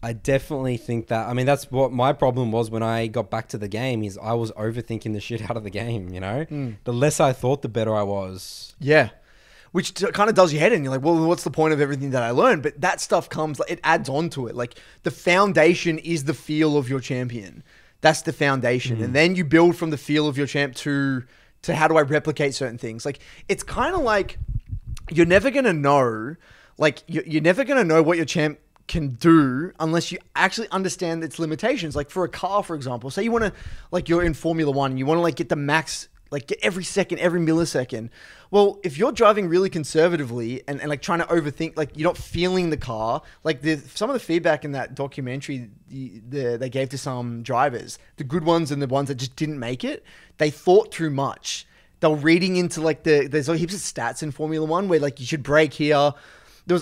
I definitely think that. I mean, that's what my problem was when I got back to the game, is I was overthinking the shit out of the game, The less I thought, the better I was. Yeah. Which kind of does your head in. You're like, well, what's the point of everything that I learned? But that stuff comes, it adds on to it. Like the foundation is the feel of your champion. That's the foundation. And then you build from the feel of your champ to how do I replicate certain things. Like, it's kind of like you're never going to know, like you're never going to know what your champ can do unless you actually understand its limitations. Like for a car, for example, say you want to, like you're in Formula One and you want to like get the max, like get every second, every millisecond. Well, if you're driving really conservatively and like trying to overthink, like you're not feeling the car, like some of the feedback in that documentary they gave to some drivers, the good ones and the ones that just didn't make it, they thought too much. They were reading into like there's heaps of stats in Formula One where like you should brake here.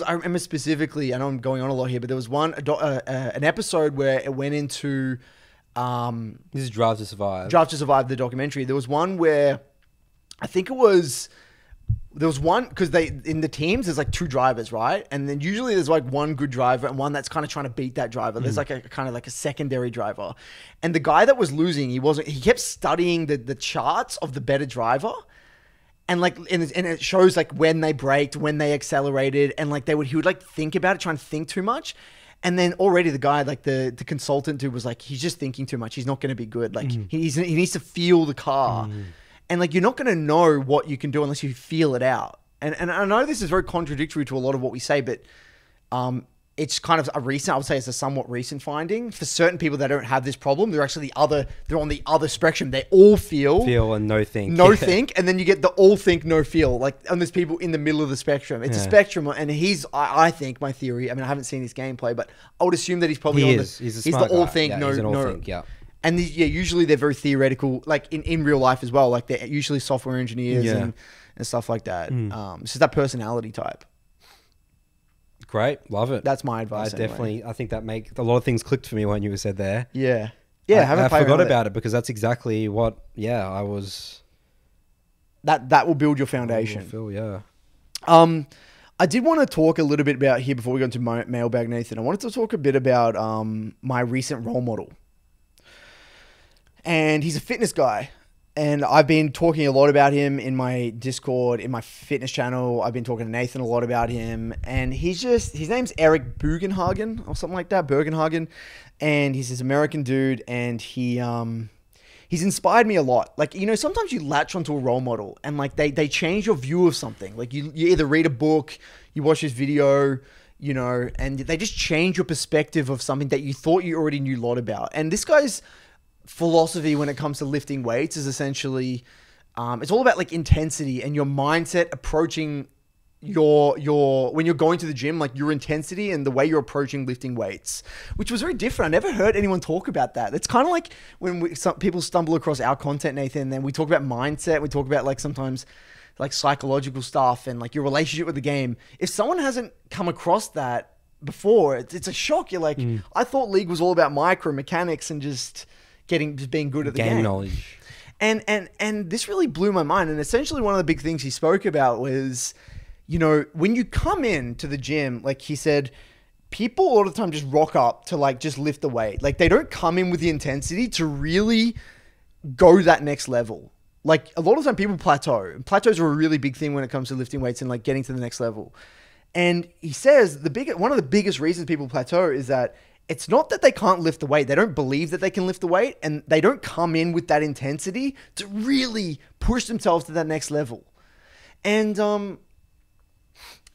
I remember specifically, I know I'm going on a lot here, but there was an episode where it went into this is Drive to Survive. Drive to Survive, the documentary. There was one where I think there was one, because in the teams there's like two drivers, right? And then usually there's like one good driver and one that's kind of trying to beat that driver. There's like a kind of like a secondary driver. And the guy that was losing, he kept studying the charts of the better driver. And like, and it shows like when they braked, when they accelerated, and like he would like think about it, trying to think too much. And then already the guy, like the consultant dude, was like, he's just thinking too much. He's not going to be good. Like he needs to feel the car. And like, you're not going to know what you can do unless you feel it out. And I know this is very contradictory to a lot of what we say, but it's kind of I would say it's a somewhat recent finding. For certain people that don't have this problem, they're actually they're on the other spectrum. They all feel and no think. No think. And then you get the all think, no feel. Like, and there's people in the middle of the spectrum. It's a spectrum. And I think, my theory, I mean, I haven't seen his gameplay, but I would assume that he's probably he's the all think, yeah, no, he's an all no. think, yeah. And usually they're very theoretical, like in real life as well. Like they're usually software engineers and stuff like that. It's just that personality type. Great, love it. That's my advice. I think that make a lot of things clicked for me when you said there. Yeah. I forgot about it because that's exactly what. Yeah, I was. That will build your foundation. Yeah. I did want to talk a little bit about here before we go into Mailbag, Nathan. I wanted to talk a bit about my recent role model. And he's a fitness guy. And I've been talking a lot about him in my Discord, in my fitness channel. I've been talking to Nathan a lot about him. And his name's Eric Bugenhagen or something like that, Bergenhagen. And he's this American dude. And he's inspired me a lot. Like, sometimes you latch onto a role model and like they change your view of something. Like you either read a book, you watch this video, and they just change your perspective of something that you thought you already knew a lot about. And this guy's philosophy when it comes to lifting weights is essentially it's all about like intensity and your mindset approaching your when you're going to the gym, like your intensity and the way you're approaching lifting weights, which was very different. I never heard anyone talk about that. It's kind of like when some people stumble across our content, Nathan, and then we talk about mindset. We talk about like sometimes like psychological stuff and like your relationship with the game. If someone hasn't come across that before, it's a shock. You're like, I thought League was all about micro mechanics and just being good at the game. knowledge. And this really blew my mind. And essentially one of the big things he spoke about was, you know, when you come in to the gym, like he said, people all the time just rock up to like just lift the weight. Like they don't come in with the intensity to really go that next level. Like a lot of the time people plateau. Plateaus are a really big thing when it comes to lifting weights and like getting to the next level. And he says one of the biggest reasons people plateau is that it's not that they can't lift the weight. They don't believe that they can lift the weight, and they don't come in with that intensity to really push themselves to that next level. And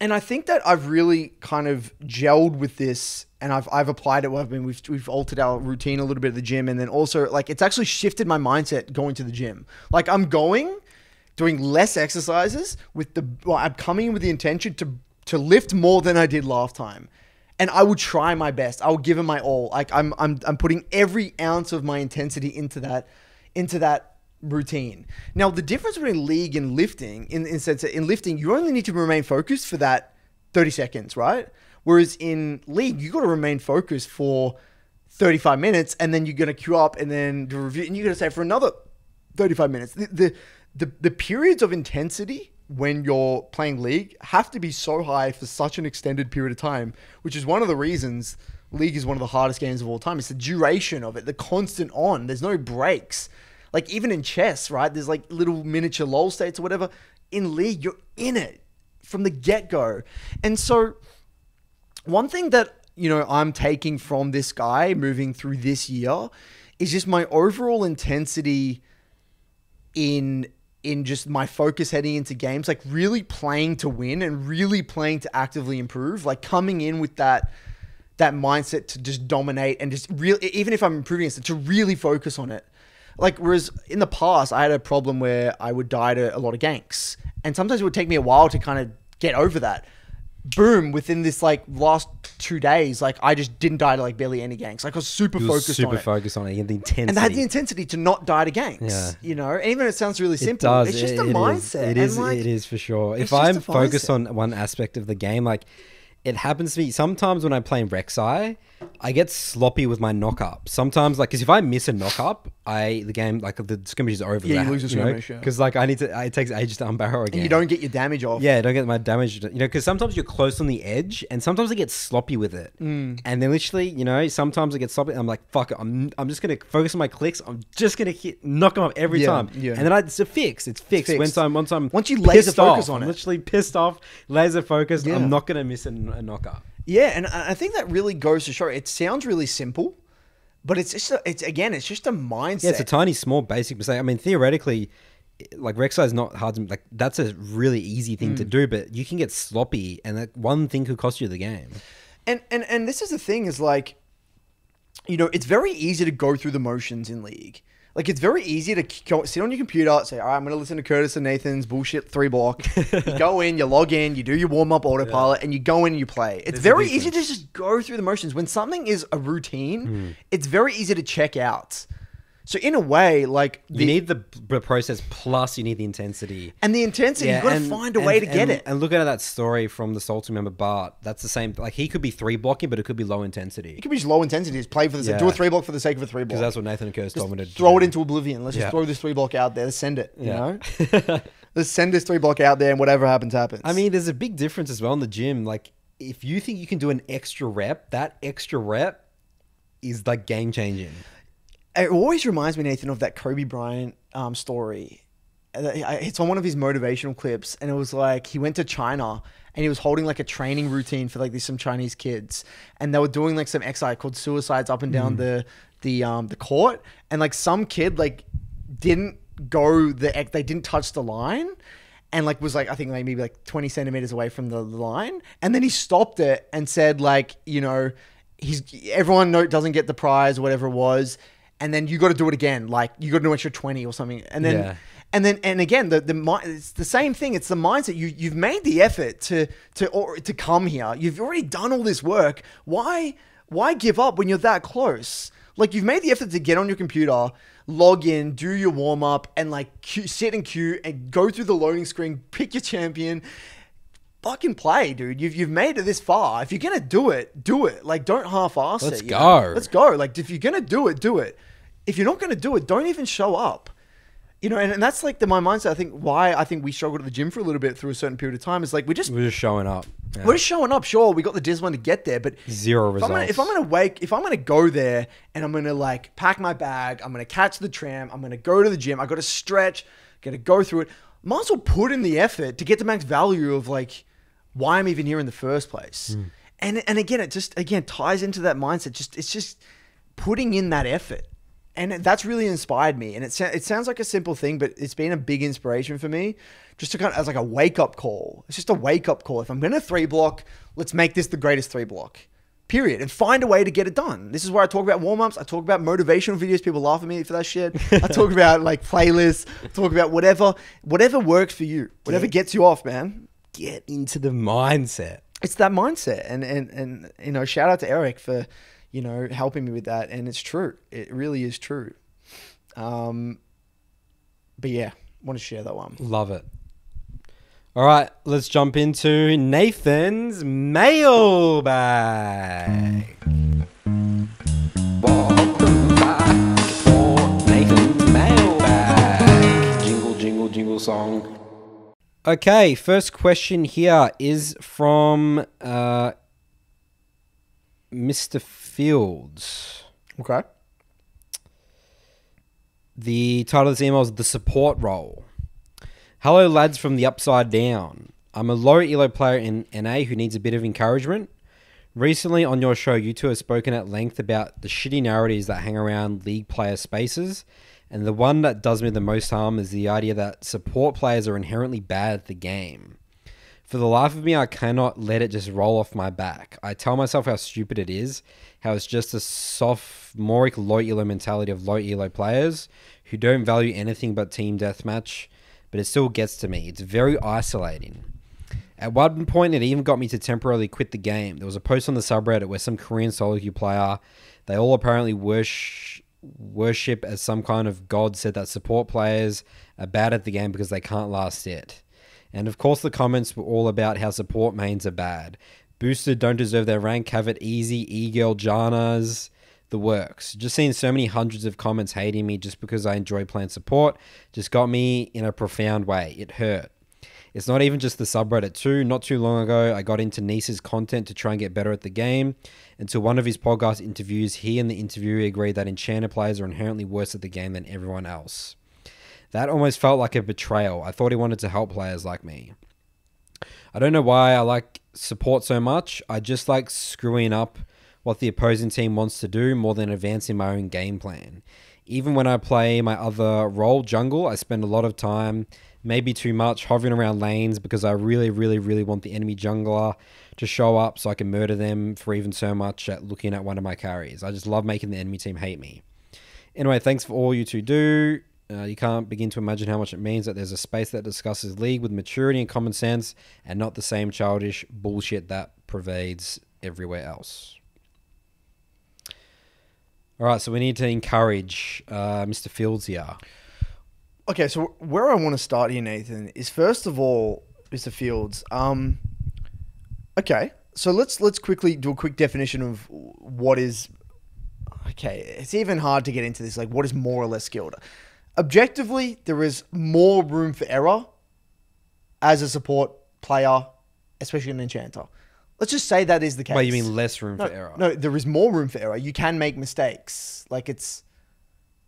I think that I've really kind of gelled with this, and I've applied it. We've altered our routine a little bit at the gym, and then also like it's actually shifted my mindset going to the gym. Like I'm doing less exercises I'm coming in with the intention to lift more than I did last time, and I will try my best. I will give it my all. Like I'm putting every ounce of my intensity into that routine. Now, the difference between League and lifting, in lifting, you only need to remain focused for that 30 seconds, right? Whereas in League, you got to remain focused for 35 minutes, and then you're going to queue up and then do a review, and you're going to say for another 35 minutes. The periods of intensity when you're playing League have to be so high for such an extended period of time, which is one of the reasons League is one of the hardest games of all time. It's the duration of it, the constant on. There's no breaks. Like even in chess, right? There's like little miniature lull states or whatever. In League, you're in it from the get-go. And so one thing that, you know, I'm taking from this guy moving through this year is just my overall intensity in just my focus heading into games, like really playing to win and really playing to actively improve, like coming in with that mindset to just dominate and just really, even if I'm improving it, to really focus on it. Like, whereas in the past, I had a problem where I would die to a lot of ganks. And sometimes it would take me a while to kind of get over that. Boom, within this like last 2 days, like I just didn't die to like barely any ganks. Like I was super focused on it. And the intensity. And I had the intensity to not die to ganks. Yeah. You know, and even if it sounds really simple, it does. It's just a mindset. It is for sure. If I'm focused on one aspect of the game, like it happens to me sometimes when I play in Rek'Sai, I get sloppy with my knock up. Sometimes, like, because if I miss a knock up, the game, like, the skirmish is over. Yeah, you lose the skirmish. Because, like, it takes ages to unbarrel again. And you don't get your damage off. Yeah, I don't get my damage. You know, because sometimes you're close on the edge, and sometimes I get sloppy with it. And then literally, you know, sometimes I get sloppy. And I'm like, fuck it. I'm just gonna focus on my clicks. I'm just gonna knock them up every time. Yeah. And then it's a fix. It's fixed. Once you laser focus on it, I'm literally pissed off. Laser focused. Yeah. I'm not gonna miss a knock up. Yeah, and I think that really goes to show. It sounds really simple, but it's just a mindset. Yeah, it's a tiny, small, basic mistake. I mean, theoretically, like Rek'Sai is not hard to like. That's a really easy thing to do, but you can get sloppy, and that one thing could cost you the game. And this is the thing is like, you know, it's very easy to go through the motions in League. Like, it's very easy to sit on your computer, say, all right, I'm going to listen to Curtis and Nathan's bullshit 3-block. You go in, you log in, you do your warm-up autopilot, and you go in and you play. It's very easy to just go through the motions. When something is a routine, it's very easy to check out. So in a way, like... You need the process plus you need the intensity. And the intensity, you've got to find a way to get it. And look at that story from the Salty member Bart. That's the same. Like, he could be 3-blocking, but it could be low intensity. It could be just low intensity. Just play for the sake. Do a 3-block for the sake of a 3-block. Because that's what Nathan and Curtis told me to do. Throw it into oblivion. Let's just throw this 3-block out there. Let's send it, you know? Let's send this 3-block out there and whatever happens, happens. I mean, there's a big difference as well in the gym. Like, if you think you can do an extra rep, that extra rep is like game-changing. It always reminds me, Nathan, of that Kobe Bryant story. It's on one of his motivational clips, and it was like he went to China and he was holding like a training routine for like some Chinese kids, and they were doing like some exercise called suicides up and down the court, and like some kid like didn't they didn't touch the line, and like was like I think like maybe like 20 centimeters away from the line, and then he stopped it and said like, you know, everyone doesn't get the prize or whatever it was. And then you got to do it again. Like you got to do an extra 20 or something. And then, And again, it's the same thing. It's the mindset. You've made the effort to come here. You've already done all this work. Why give up when you're that close? Like, you've made the effort to get on your computer, log in, do your warm up, and like sit in queue and go through the loading screen, pick your champion. Fucking play, dude. You've made it this far. If you're gonna do it, do it. Like, don't half-ass it. Let's go. Let's go. Like, if you're gonna do it, do it. If you're not gonna do it, don't even show up. You know, and that's like my mindset. I think why I think we struggled at the gym for a little bit through a certain period of time is like we're just showing up. Yeah. We're just showing up. Sure, we got the discipline to get there, but zero results. If I'm gonna go there and I'm gonna like pack my bag, I'm gonna catch the tram, I'm gonna go to the gym, I got to stretch, got to go through it. Might as well put in the effort to get the max value of like why I'm even here in the first place. And again, it just ties into that mindset. It's just putting in that effort. And that's really inspired me. And it sounds like a simple thing, but it's been a big inspiration for me just to kind of as like a wake up call. It's just a wake up call. If I'm going to 3-block, let's make this the greatest 3-block, period. And find a way to get it done. This is where I talk about warm-ups. I talk about motivational videos. People laugh at me for that shit. I talk about like playlists, talk about whatever works for you, whatever gets you off, man. Get into the mindset. It's that mindset. And you know, shout out to Eric for, you know, helping me with that. And it's true. It really is true. But yeah, want to share that one. Love it. All right, let's jump into Nathan's mailbag. Welcome back for Nathan's mailbag. Jingle, jingle, jingle song. Okay, first question here is from Mr. Fields. Okay. The title of this email is The Support Role. Hello, lads from the Upside Down. I'm a low elo player in NA who needs a bit of encouragement. Recently on your show, you two have spoken at length about the shitty narratives that hang around league player spaces, and the one that does me the most harm is the idea that support players are inherently bad at the game. For the life of me, I cannot let it just roll off my back. I tell myself how stupid it is, how it's just a sophomoric low elo mentality of low elo players who don't value anything but team deathmatch, but it still gets to me. It's very isolating. At one point, it even got me to temporarily quit the game. There was a post on the subreddit where some Korean solo queue player, they all apparently worship as some kind of god, said that support players are bad at the game because they can't last it. And of course, the comments were all about how support mains are bad. Boosted don't deserve their rank, have it easy, e-girl, Janas, the works. Just seeing so many hundreds of comments hating me just because I enjoy playing support just got me in a profound way. It hurt. It's not even just the subreddit too. Not too long ago, I got into Nice's content to try and get better at the game. Until one of his podcast interviews, he and the interviewee agreed that Enchanter players are inherently worse at the game than everyone else. That almost felt like a betrayal. I thought he wanted to help players like me. I don't know why I like support so much. I just like screwing up what the opposing team wants to do more than advancing my own game plan. Even when I play my other role, jungle, I spend a lot of time, maybe too much, hovering around lanes because I really, really, really want the enemy jungler to show up so I can murder them for even so much at looking at one of my carries. I just love making the enemy team hate me. Anyway, thanks for all you two do. You can't begin to imagine how much it means that there's a space that discusses League with maturity and common sense and not the same childish bullshit that pervades everywhere else. All right, so we need to encourage Mr. Fields here. Okay, so where I want to start here, Nathan, is first of all, Mr. Fields. Okay, so let's quickly do a quick definition of what is. Okay, it's even hard to get into this. Like, what is more or less skilled? Objectively, there is more room for error as a support player, especially an enchanter. Let's just say that is the case. Wait, you mean less room for error? No, there is more room for error. You can make mistakes. Like, if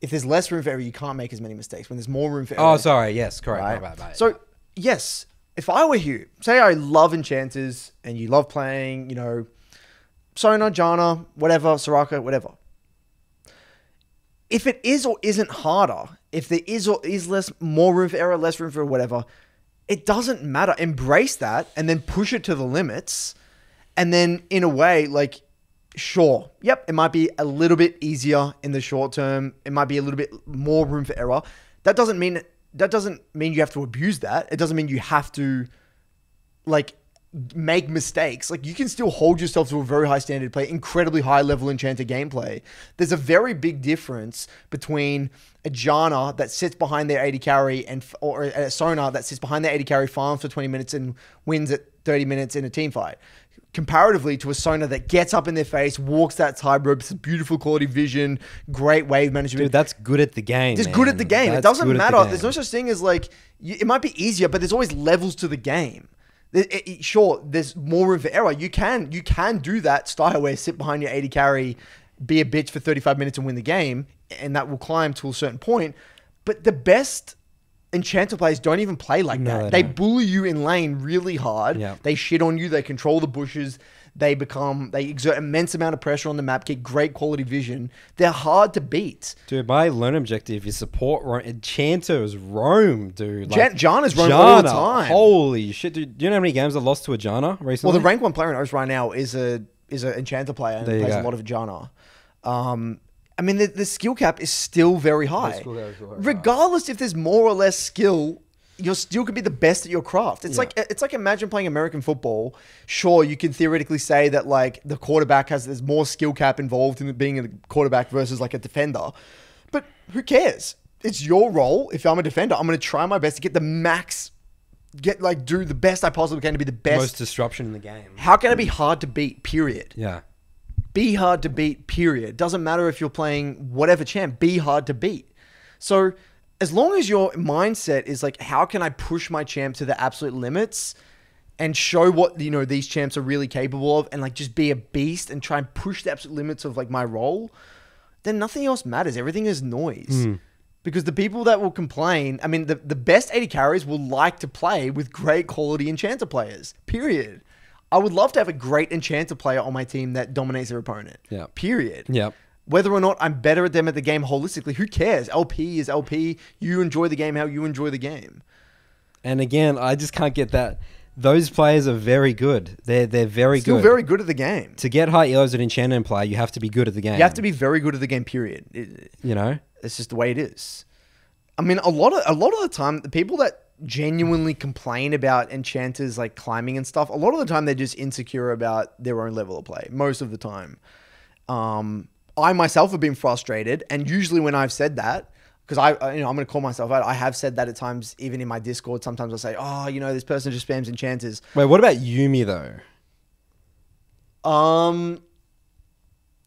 there's less room for error, you can't make as many mistakes. When there's more room for error. Oh, sorry. Yes, correct. Right? Right. So, yes, if I were you, say I love enchanters and you love playing, you know, Sona, Janna, whatever, Soraka, whatever. If it is or isn't harder, if there is or is more room for error, less room for whatever, it doesn't matter. Embrace that and then push it to the limits. And then in a way, like, sure, yep, it might be a little bit easier in the short term. It might be a little bit more room for error. That doesn't mean that doesn't mean you have to abuse that. It doesn't mean you have to like make mistakes. Like you can still hold yourself to a very high standard, play incredibly high level enchanter gameplay. There's a very big difference between a Janna that sits behind their 80 carry or a Sonar that sits behind their 80 carry, farms for 20 minutes and wins at 30 minutes in a team fight. Comparatively to a Sonar that gets up in their face, walks that tightrope, it's beautiful quality vision, great wave management. Dude, that's good at the game. It's good at the game. That's it doesn't good at the matter. game. There's no such thing as like, it might be easier, but there's always levels to the game. Sure, there's more room for error. You can do that style where sit behind your 80 carry, be a bitch for 35 minutes and win the game, and that will climb to a certain point. But the best enchanter players don't even play like that. They bully you in lane really hard. Yeah. They shit on you. They control the bushes. They exert immense amount of pressure on the map, get great quality vision. They're hard to beat. Dude, my learn objective is support Enchanters roam, dude. Like, Janna's roam all the time. Holy shit, dude. Do you know how many games I lost to a Janna recently? Well, the rank 1 player in O's right now is an enchanter player and plays a lot of Janna. I mean, the skill cap is still very high. Regardless if there's more or less skill, you still could be the best at your craft. It's like imagine playing American football. Sure, you can theoretically say that like the quarterback there's more skill cap involved in being a quarterback versus like a defender. But who cares? It's your role. If I'm a defender, I'm going to try my best to get the max, do the best I possibly can to be the best. Most disruption in the game. How can it be hard to beat, period? Yeah. Be hard to beat, period. Doesn't matter if you're playing whatever champ, be hard to beat. So as long as your mindset is like, how can I push my champ to the absolute limits and show what, these champs are really capable of and like just be a beast and try and push the absolute limits of like my role, then nothing else matters. Everything is noise. Because the people that will complain, I mean, the best 80 carries will like to play with great quality enchanter players, period. I would love to have a great enchanter player on my team that dominates their opponent. Yeah. Period. Yeah. Whether or not I'm better at them at the game holistically, who cares? LP is LP. You enjoy the game how you enjoy the game. And again, I just can't get that. Those players are very good. They're very Still good. very good at the game. To get high elos at enchanter and play, you have to be good at the game. You have to be very good at the game, period. It's just the way it is. I mean, a lot of the time, the people that genuinely complain about enchanters like climbing and stuff, a lot of the time they're just insecure about their own level of play. Most of the time. I myself have been frustrated, and usually when I've said that, because I'm going to call myself out, I have said that at times, even in my Discord, sometimes I'll say, oh, this person just spams enchanters. Wait, what about Yuumi though?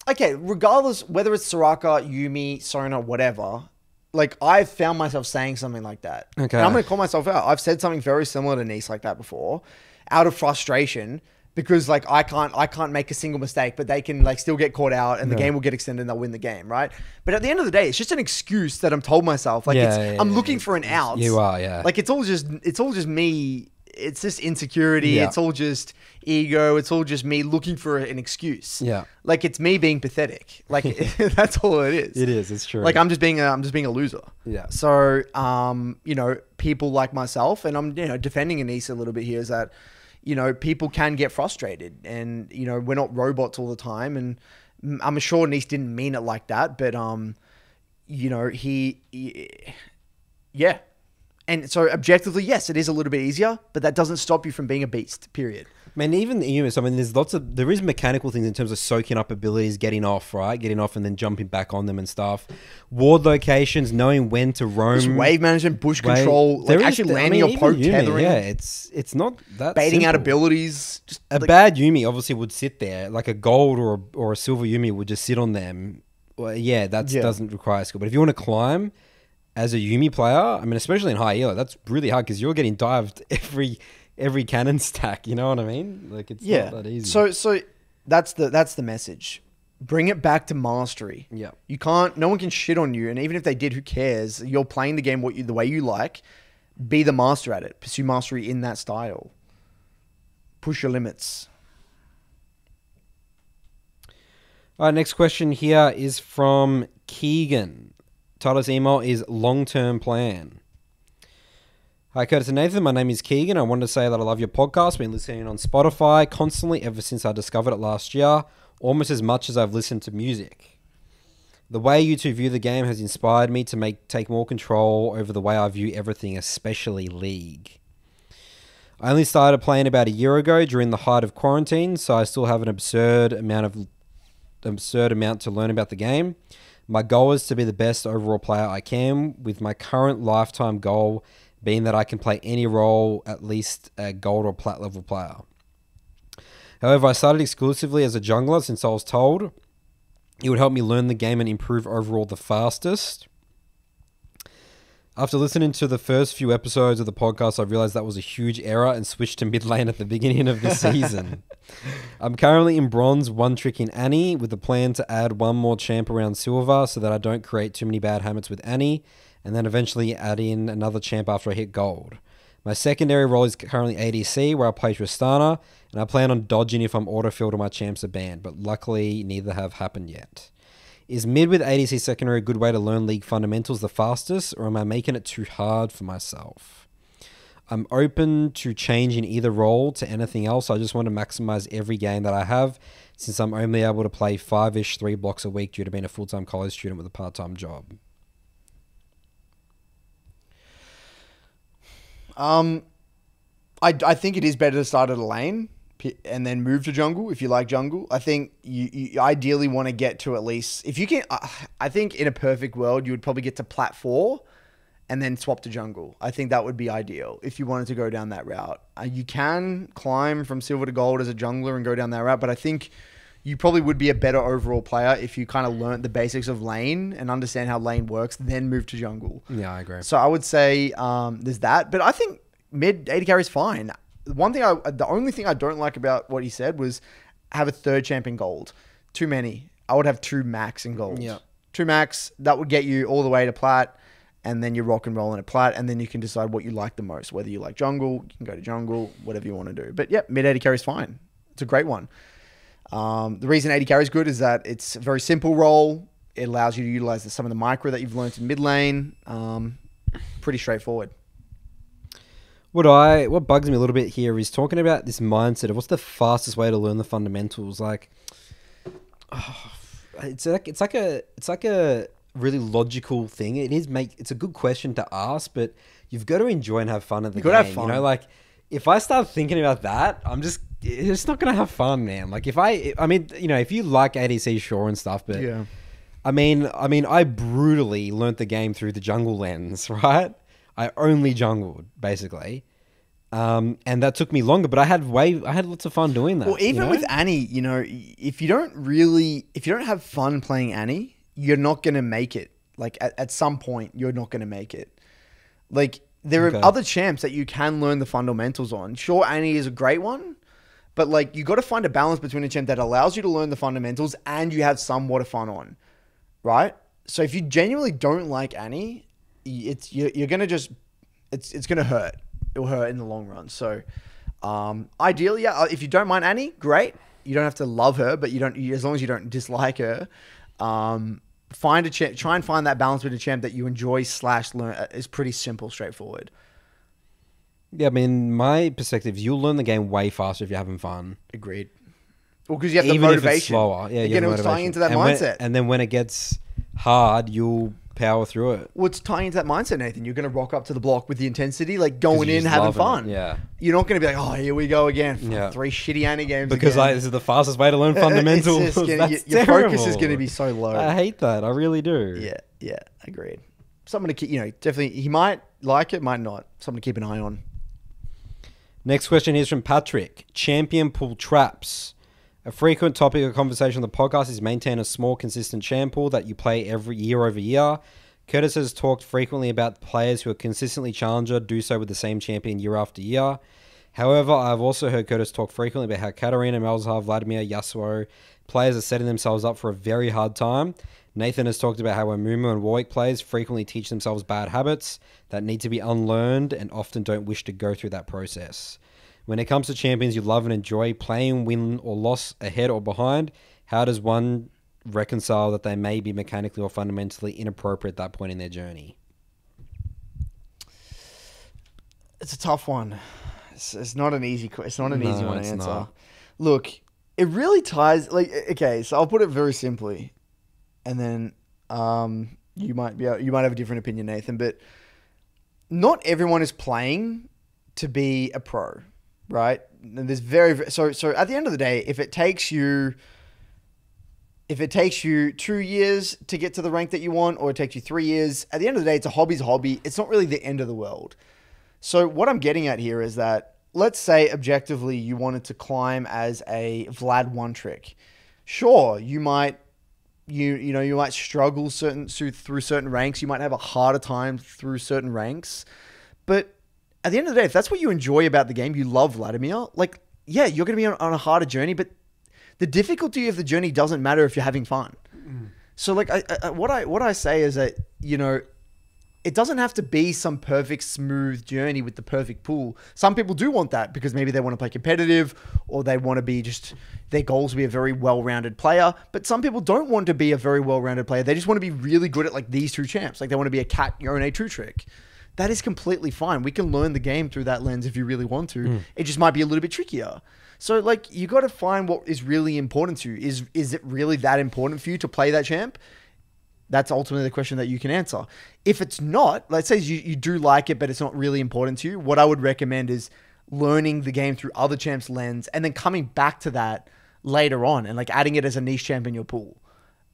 Okay, regardless, whether it's Soraka, Yuumi, Sona, whatever, like I've found myself saying something like that. Okay. And I'm going to call myself out. I've said something very similar to Nice like that before, out of frustration, because like I can't make a single mistake, but they can like still get caught out and the game will get extended and they'll win the game, right? But at the end of the day, it's just an excuse that I'm told myself. Like I'm looking for an out. You are, yeah. Like it's all just me. It's just insecurity. Yeah. It's all just ego. It's all just me looking for an excuse. Yeah. Like it's me being pathetic. Like that's all it is. It is. It's true. Like I'm just being a loser. Yeah. So people like myself, and I'm defending Anissa a little bit here, is that people can get frustrated, and we're not robots all the time, and I'm sure Nice didn't mean it like that, but yeah. And so objectively, yes, it is a little bit easier, but that doesn't stop you from being a beast, period. Man, even the Emus, I mean, there is mechanical things in terms of soaking up abilities, getting off and then jumping back on them and stuff. Ward locations, knowing when to roam. Just wave management, bush control, like actually landing your poke tethering. Yeah, it's not that baiting simple. out abilities. Just a bad Yuumi obviously would sit there, like a gold or a silver Yuumi would just sit on them. Well, yeah, doesn't require skill. But if you want to climb as a Yuumi player, I mean, especially in high elo, that's really hard because you're getting dived every cannon stack. You know what I mean? Like it's not that easy. So that's the message. Bring it back to mastery. Yeah. No one can shit on you, and even if they did, who cares? You're playing the game the way you like. Be the master at it. Pursue mastery in that style. Push your limits. All right, next question here is from Keegan. Title's email is long-term plan. Hi, Curtis and Nathan. My name is Keegan. I wanted to say that I love your podcast. I've been listening on Spotify constantly ever since I discovered it last year, almost as much as I've listened to music. The way you two view the game has inspired me to take more control over the way I view everything, especially League. I only started playing about a year ago during the height of quarantine, so I still have an absurd amount to learn about the game. My goal is to be the best overall player I can, with my current lifetime goal being that I can play any role, at least a gold or plat level player. However, I started exclusively as a jungler since I was told it would help me learn the game and improve overall the fastest. After listening to the first few episodes of the podcast, I realized that was a huge error and switched to mid lane at the beginning of the season. I'm currently in bronze, one trick in Annie, with the plan to add one more champ around silver so that I don't create too many bad habits with Annie, and then eventually add in another champ after I hit gold. My secondary role is currently ADC, where I play Tristana, and I plan on dodging if I'm auto-filled or my champs are banned, but luckily neither have happened yet. Is mid with ADC secondary a good way to learn League fundamentals the fastest, or am I making it too hard for myself? I'm open to changing either role to anything else. I just want to maximize every game that I have, since I'm only able to play 5-ish 3 blocks a week due to being a full-time college student with a part-time job. I think it is better to start at a lane and then move to jungle if you like jungle. I think you ideally want to get to at least, if you can, I think in a perfect world, you would probably get to plat 4 and then swap to jungle. I think that would be ideal if you wanted to go down that route. You can climb from silver to gold as a jungler and go down that route, but I think you probably would be a better overall player if you kind of learnt the basics of lane and understand how lane works, then move to jungle. Yeah, I agree. So I would say there's that, but I think mid AD carry is fine. The only thing I don't like about what he said was have a third champ in gold. Too many. I would have 2 max in gold. Yeah. 2 max, that would get you all the way to plat, and then you rock and roll in a plat, and then you can decide what you like the most. Whether you like jungle, you can go to jungle, whatever you want to do. But yeah, mid AD carry is fine. It's a great one. The reason AD carry is good is that it's a very simple role. It allows you to utilize some of the micro that you've learned in mid lane. Pretty straightforward. What bugs me a little bit here is talking about this mindset of what's the fastest way to learn the fundamentals. Like, it's like a really logical thing. It's a good question to ask, but you've got to enjoy and have fun at the game. Have fun. You know, like if I start thinking about that, it's not gonna have fun, man. Like I mean, you know, if you like ADC, sure and stuff, but Yeah. I mean, I brutally learnt the game through the jungle lens, right? I only jungled, basically. And that took me longer, but I had lots of fun doing that. Well, even with Annie, you know, if you don't have fun playing Annie, you're not going to make it. Like at some point, you're not going to make it. Like there are other champs that you can learn the fundamentals on. Sure, Annie is a great one, but like you got to find a balance between a champ that allows you to learn the fundamentals and you have somewhat of fun on, right? So if you genuinely don't like Annie, you're gonna it's gonna hurt. It'll hurt in the long run. So ideally, yeah, if you don't mind Annie, great. You don't have to love her, but as long as you don't dislike her, find a champ. Try and find that balance with a champ that you enjoy / learn. Is pretty simple, straightforward. Yeah, I mean, my perspective, you'll learn the game way faster if you're having fun. Agreed. Well, because you have Even the motivation. If it's slower. Yeah, again, it's tying into that mindset. And then when it gets hard, you'll power through it. Well, it's tying into that mindset, Nathan. You're going to rock up to the block with the intensity, like going in, just having loving fun. it, yeah. You're not going to be like, oh, here we go again. Yeah. 3 shitty Annie games Because again. this is the fastest way to learn fundamentals. Your focus is going to be so low. I hate that. I really do. Yeah, agreed. Something to keep, definitely, he might like it, might not. Something to keep an eye on. Next question is from Patrick. Champion pool traps. A frequent topic of conversation on the podcast is maintain a small, consistent champ pool that you play every year over year. Curtis has talked frequently about players who are consistently challenger do so with the same champion year after year. However, I've also heard Curtis talk frequently about how Katarina, Malzahar, Vladimir, Yasuo players are setting themselves up for a very hard time. Nathan has talked about how Amumu and Warwick players frequently teach themselves bad habits that need to be unlearned and often don't wish to go through that process. When it comes to champions you love and enjoy, playing win or loss ahead or behind, how does one reconcile that they may be mechanically or fundamentally inappropriate at that point in their journey? It's a tough one. It's not an easy one to answer. Not. Look, it really ties, like, okay, so I'll put it very simply, and then You might have a different opinion, Nathan, but not everyone is playing to be a pro, right? And there's so at the end of the day, if it takes you 2 years to get to the rank that you want, or it takes you 3 years, at the end of the day, it's a hobby's a hobby. It's not really the end of the world. So what I'm getting at here is that, let's say objectively you wanted to climb as a Vlad one trick. Sure, you might struggle through certain ranks. You might have a harder time through certain ranks. But at the end of the day, if that's what you enjoy about the game, you love Vladimir, like, yeah, you're going to be on a harder journey, but the difficulty of the journey doesn't matter if you're having fun. So like, what I say is that, it doesn't have to be some perfect smooth journey with the perfect pool. Some people do want that because maybe they want to play competitive, or they want to be their goals to be a very well-rounded player. But some people don't want to be a very well-rounded player. They just want to be really good at like these two champs. Like they want to be a cat, you're a two trick. That is completely fine. We can learn the game through that lens if you really want to. It just might be a little bit trickier. So like, you got to find what is really important to you. Is it really that important for you to play that champ? That's ultimately the question that you can answer. If it's not, let's say you do like it, but it's not really important to you, what I would recommend is learning the game through other champs' lens and then coming back to that later on and like adding it as a niche champ in your pool.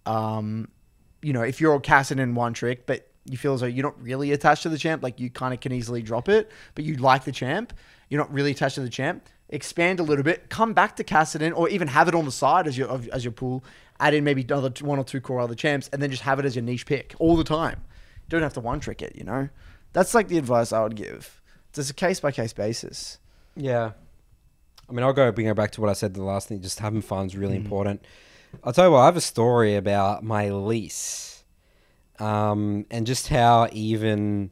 If you're a Cassidy one trick, but you feel as though you're not really attached to the champ, like you kind of can easily drop it, but you like the champ, you're not really attached to the champ, expand a little bit, come back to Cassidy, or even have it on the side as your pool, add in maybe another one or two core other champs, and then just have it as your niche pick all the time. You don't have to one trick it, That's like the advice I would give. It's a case by case basis. Yeah. I mean, I'll go back to what I said the last thing. Just having fun is really important. I'll tell you what, I have a story about my lease, and just how even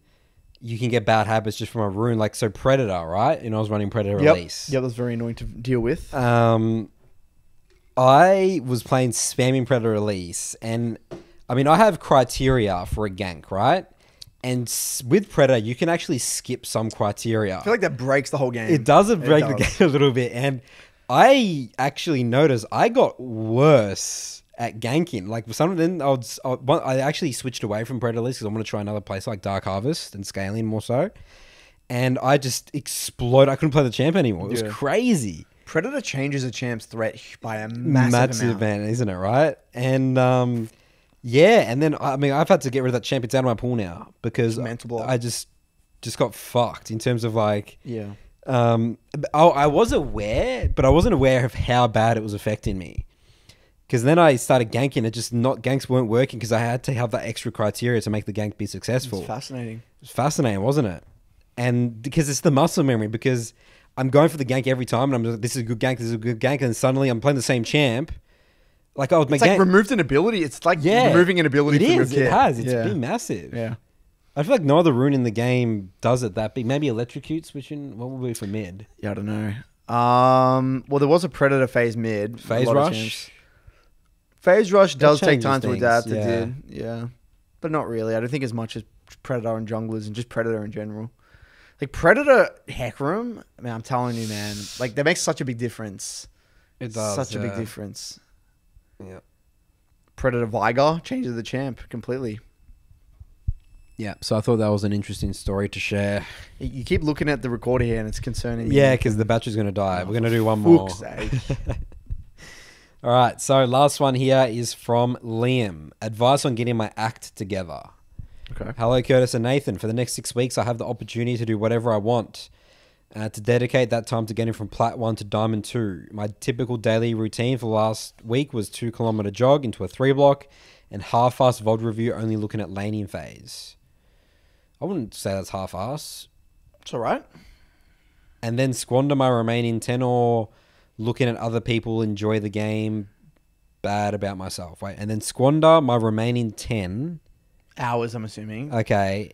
you can get bad habits just from a rune. Like, so Predator, right? I was running Predator Release. Yeah, that was very annoying to deal with. I was playing spamming Predator Release, and I mean, I have criteria for a gank, right? And with Predator, you can actually skip some criteria. I feel like that breaks the whole game. It does break the game a little bit. And I actually noticed I got worse at ganking. Like, for some of them, I actually switched away from Predator Release because I want to try another place like Dark Harvest and scaling more so. And I just exploded. I couldn't play the champ anymore. It was crazy. Predator changes a champ's threat by a massive amount, isn't it? Right? And and then I mean, I've had to get rid of that champ. It's out of my pool now because I just got fucked in terms of like, I was aware, but I wasn't aware of how bad it was affecting me. Because then I started ganking, ganks weren't working because I had to have that extra criteria to make the gank be successful. It's fascinating. It was fascinating, wasn't it? And because it's the muscle memory, because I'm going for the gank every time, and I'm like, this is a good gank, and suddenly I'm playing the same champ. Like, it's like removed an ability. It's like removing an ability from your kit. It has. It's been massive. Yeah. I feel like no other rune in the game does it that big. Maybe Electrocute switching. What would be for mid? Yeah, I don't know. Well, there was a Predator phase mid. Phase Rush? Phase Rush does take time to things, adapt. yeah. It did. Yeah. But not really. I don't think as much as Predator and junglers and just Predator in general. Like, Predator Hecarim, I mean, I'm telling you, man. Like, that makes such a big difference. It does. Such a big difference. Yeah. Predator Vigar changes the champ completely. Yeah, so I thought that was an interesting story to share. You keep looking at the recorder here and it's concerning. Yeah, because the battery's going to die. We're going to do one more. All right, so last one here is from Liam. Advice on getting my act together. Okay. Hello, Curtis and Nathan. For the next 6 weeks, I have the opportunity to do whatever I want. To dedicate that time to getting from Plat 1 to Diamond 2. My typical daily routine for last week was 2 kilometer jog into a 3 block and half-assed VOD review only looking at laning phase. I wouldn't say that's half-ass. It's all right. And then squander my remaining 10 or looking at other people enjoy the game, bad about myself. Wait, and then squander my remaining 10... hours, I'm assuming. Okay.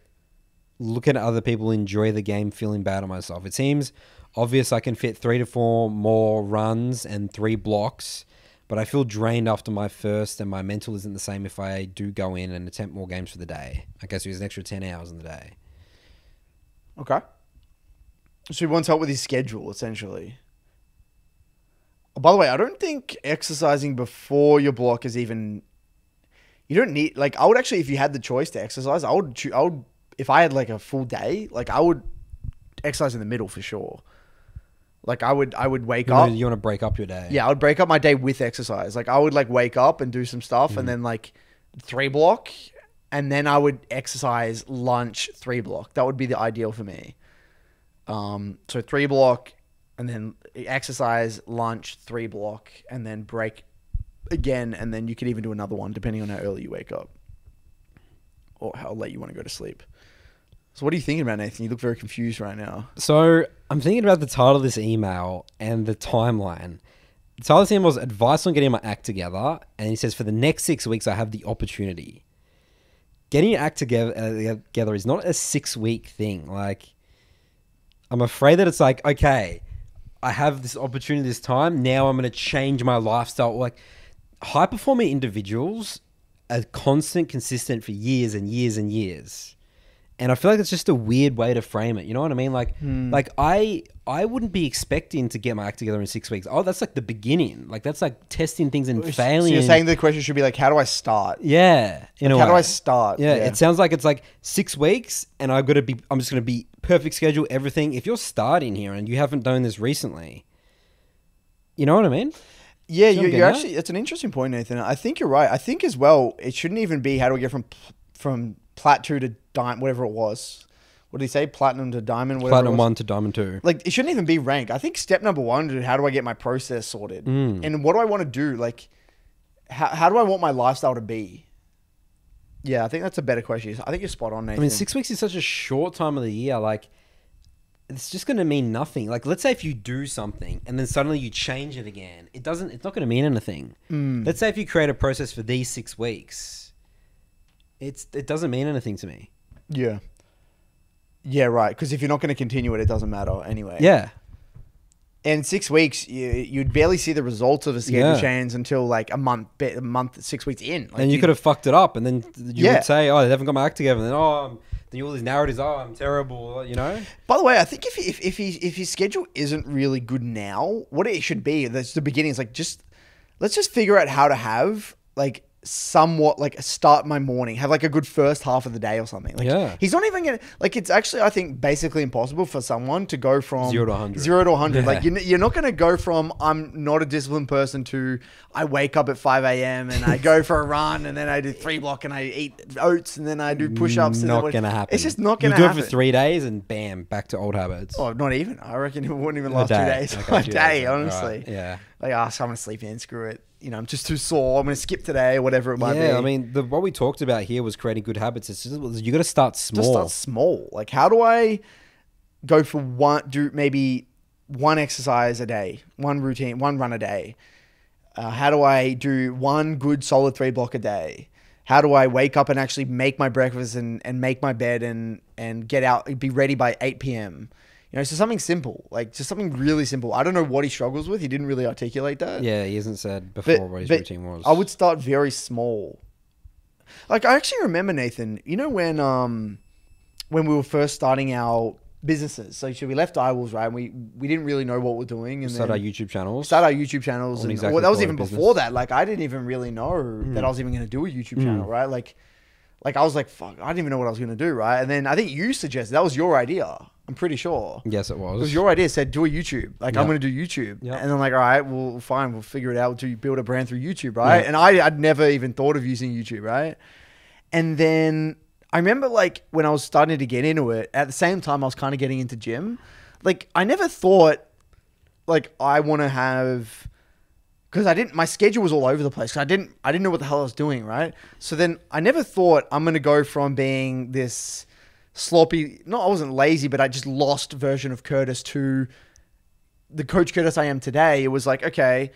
Looking at other people enjoy the game, feeling bad on myself. It seems obvious I can fit 3 to 4 more runs and 3 blocks, but I feel drained after my first, and my mental isn't the same if I do go in and attempt more games for the day. Okay, so he's an extra 10 hours in the day. Okay. So he wants help with his schedule, essentially. Oh, by the way, I don't think exercising before your block is even... You don't need, like, I would actually, if you had the choice to exercise, I would, if I had like a full day, like I would exercise in the middle for sure. Like I would wake up. You want to break up your day. Yeah, I would break up my day with exercise. Like I would like wake up and do some stuff and then like 3 block and then I would exercise, lunch, 3 block. That would be the ideal for me. So 3 block and then exercise, lunch, 3 block and then break again. And then you could even do another one depending on how early you wake up or how late you want to go to sleep. So what are you thinking about, Nathan? You look very confused right now. So I'm thinking about the title of this email and the timeline. The title of this email was advice on getting my act together. And he says, for the next 6 weeks, I have the opportunity. Getting your act together is not a 6-week thing. Like, I'm afraid that it's like, okay, I have this opportunity this time. Now I'm going to change my lifestyle. Like, high-performing individuals are consistent for years and years and years. And I feel like it's just a weird way to frame it. You know what I mean? Like, like I wouldn't be expecting to get my act together in 6 weeks. Oh, that's like the beginning. Like that's like testing things and failing. So you're saying the question should be like, how do I start? Yeah. Like, how do I start? Yeah. It sounds like it's like 6 weeks and I'm just going to be perfect schedule, everything. If you're starting here and you haven't done this recently, you know what I mean? Yeah, you're actually, it's an interesting point, Nathan. I think you're right. I think as well, it shouldn't even be how do we get from plateau to diamond, whatever it was. What did he say? Platinum to diamond, whatever. Platinum 1 to diamond 2. Like, it shouldn't even be rank. I think step number 1 is how do I get my process sorted? And what do I want to do? Like, how do I want my lifestyle to be? Yeah, I think that's a better question. I think you're spot on, Nathan. I mean, 6 weeks is such a short time of the year. Like, it's just going to mean nothing. Like, let's say if you do something and then suddenly you change it again, it's not going to mean anything. Let's say if you create a process for these 6 weeks, it doesn't mean anything to me. Yeah. Yeah, right. Because if you're not going to continue it, it doesn't matter anyway. Yeah. And 6 weeks, you'd barely see the results of a schedule change until like a month, 6 weeks in. Like and you could have fucked it up, and then you would say, "Oh, they haven't got my act together." And then, then all these narratives, "Oh, I'm terrible," you know. By the way, I think if his schedule isn't really good now, what it should be, that's the beginning. Is like let's just figure out how to have like somewhat like start my morning, have like a good first half of the day or something. Like, he's not even gonna like. It's actually, I think, basically impossible for someone to go from 0 to 100. 0 to 100. Yeah. Like you're not gonna go from I'm not a disciplined person to I wake up at 5 a.m. and I go for a run and then I do 3 block and I eat oats and then I do push-ups. Not gonna happen. It's just not gonna happen. You do it for 3 days and bam, back to old habits. Oh, not even. I reckon it wouldn't even last 2 days. Okay, a day, honestly. Right. Yeah. Like, so I'm gonna sleep in. Screw it. You know, I'm just too sore. I'm going to skip today, whatever it might be. Yeah, I mean, what we talked about here was creating good habits. It's just, you got to start small. Just start small. Like, how do I go for maybe one exercise a day, one routine, one run a day? How do I do one good solid 3 block a day? How do I wake up and actually make my breakfast and make my bed and get out, be ready by 8 p.m.? You know, so something simple, like just something really simple. I don't know what he struggles with. He didn't really articulate that. Yeah, he hasn't said before what his routine was. I would start very small. Like, I actually remember, Nathan, you know, when we were first starting our businesses. So we left iWolves, right? And we didn't really know what we're doing. And start our YouTube channels. Start our YouTube channels. And exactly that was even before that. Like, I didn't even really know that I was even going to do a YouTube channel, right? Like I was like, fuck, I didn't even know what I was going to do, right? And then I think you suggested, that was your idea. I'm pretty sure. Yes, it was. Because your idea said, do a YouTube. Like, I'm going to do YouTube. Yep. And I'm like, all right, well, fine. We'll figure it out to build a brand through YouTube, right? Yep. And I'd never even thought of using YouTube, right? And then I remember, like, when I was starting to get into it, at the same time, I was kind of getting into gym. Like, I never thought, like, I want to have... Because my schedule was all over the place. I didn't know what the hell I was doing, right? So then I never thought I'm going to go from being this... sloppy, no, I wasn't lazy, but I just lost version of Curtis to the Coach Curtis I am today. It was like, okay,